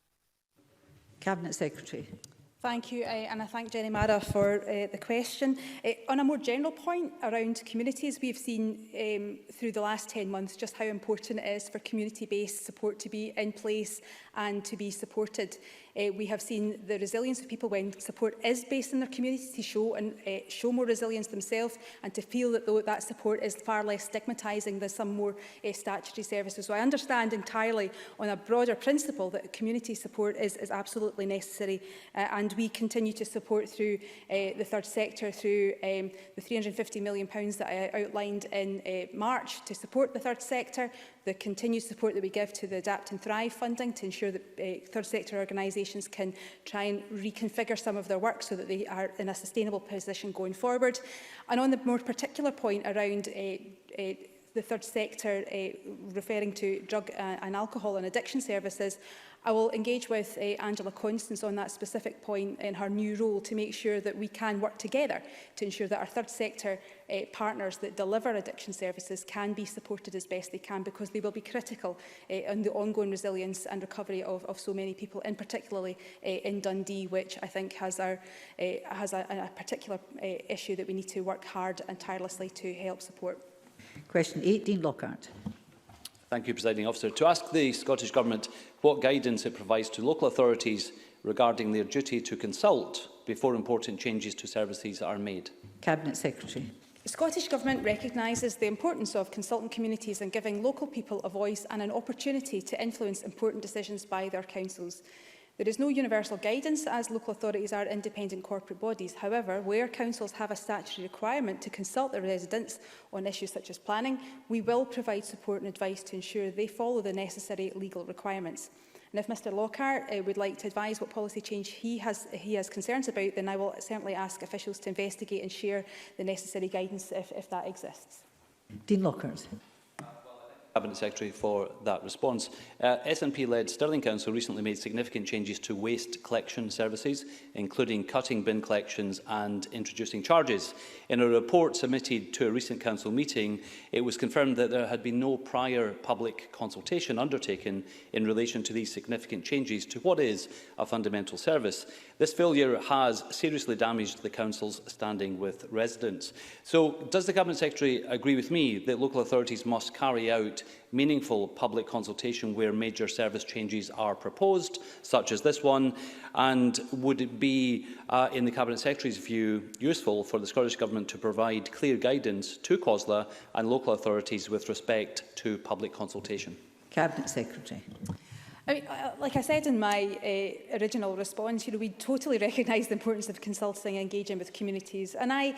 S1: Cabinet Secretary.
S7: Thank you, and I thank Jenny Mara for the question. On a more general point around communities, we've seen through the last 10 months just how important it is for community-based support to be in place and to be supported. We have seen the resilience of people when support is based in their community to show more resilience themselves and to feel that that support is far less stigmatising than some more statutory services. So I understand entirely on a broader principle that community support is absolutely necessary, and we continue to support through the third sector through the £350 million that I outlined in March to support the third sector, the continued support that we give to the Adapt and Thrive funding to ensure that third sector organisations can try and reconfigure some of their work so that they are in a sustainable position going forward. And on the more particular point around the the third sector, referring to drug and alcohol and addiction services, I will engage with Angela Constance on that specific point in her new role to make sure that we can work together to ensure that our third sector partners that deliver addiction services can be supported as best they can, because they will be critical in the ongoing resilience and recovery of so many people, and particularly in Dundee, which I think has a particular issue that we need to work hard and tirelessly to help support.
S1: Question 8, Dean Lockhart.
S13: Thank you, Presiding Officer. To ask the Scottish Government what guidance it provides to local authorities regarding their duty to consult before important changes to services are made.
S1: Cabinet Secretary.
S7: The Scottish Government recognises the importance of consultant communities and giving local people a voice and an opportunity to influence important decisions by their councils. There is no universal guidance, as local authorities are independent corporate bodies. However, where councils have a statutory requirement to consult their residents on issues such as planning, we will provide support and advice to ensure they follow the necessary legal requirements. And if Mr Lockhart would like to advise what policy change he has concerns about, then I will certainly ask officials to investigate and share the necessary guidance if that exists.
S1: Dean Lockhart.
S13: Cabinet Secretary for that response. SNP-led Stirling Council recently made significant changes to waste collection services, including cutting bin collections and introducing charges. In a report submitted to a recent council meeting, it was confirmed that there had been no prior public consultation undertaken in relation to these significant changes to what is a fundamental service. This failure has seriously damaged the council's standing with residents. So, does the Cabinet Secretary agree with me that local authorities must carry out meaningful public consultation where major service changes are proposed, such as this one? And would it be, in the Cabinet Secretary's view, useful for the Scottish Government to provide clear guidance to COSLA and local authorities with respect to public consultation?
S1: Cabinet Secretary.
S7: I mean, like I said in my original response, we totally recognise the importance of consulting and engaging with communities, and I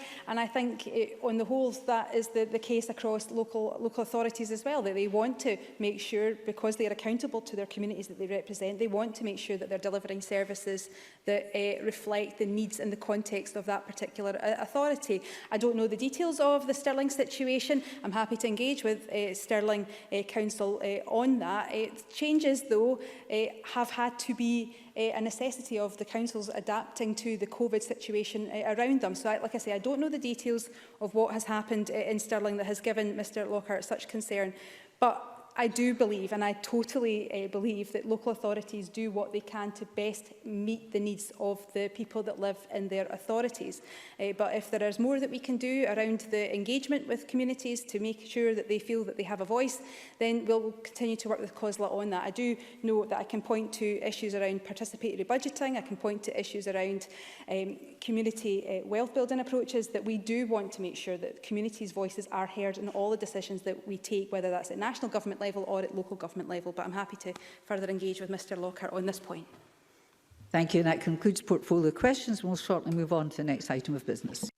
S7: think on the whole that is the case across local authorities as well. That they want to make sure, because they are accountable to their communities that they represent, they want to make sure that they're delivering services that reflect the needs and the context of that particular authority. I don't know the details of the Stirling situation. I'm happy to engage with Stirling Council on that. Changes, though, have had to be a necessity of the councils adapting to the COVID situation around them. So, like I say, I don't know the details of what has happened in Stirling that has given Mr Lockhart such concern, but I do believe, and I totally believe, that local authorities do what they can to best meet the needs of the people that live in their authorities. But if there is more that we can do around the engagement with communities to make sure that they feel that they have a voice, then we'll continue to work with COSLA on that. I do know that I can point to issues around participatory budgeting, I can point to issues around community wealth building approaches, that we do want to make sure that communities' voices are heard in all the decisions that we take, whether that's at national government level or at local government level. But I'm happy to further engage with Mr Lockhart on this point.
S1: Thank you. And that concludes portfolio questions. We'll shortly move on to the next item of business.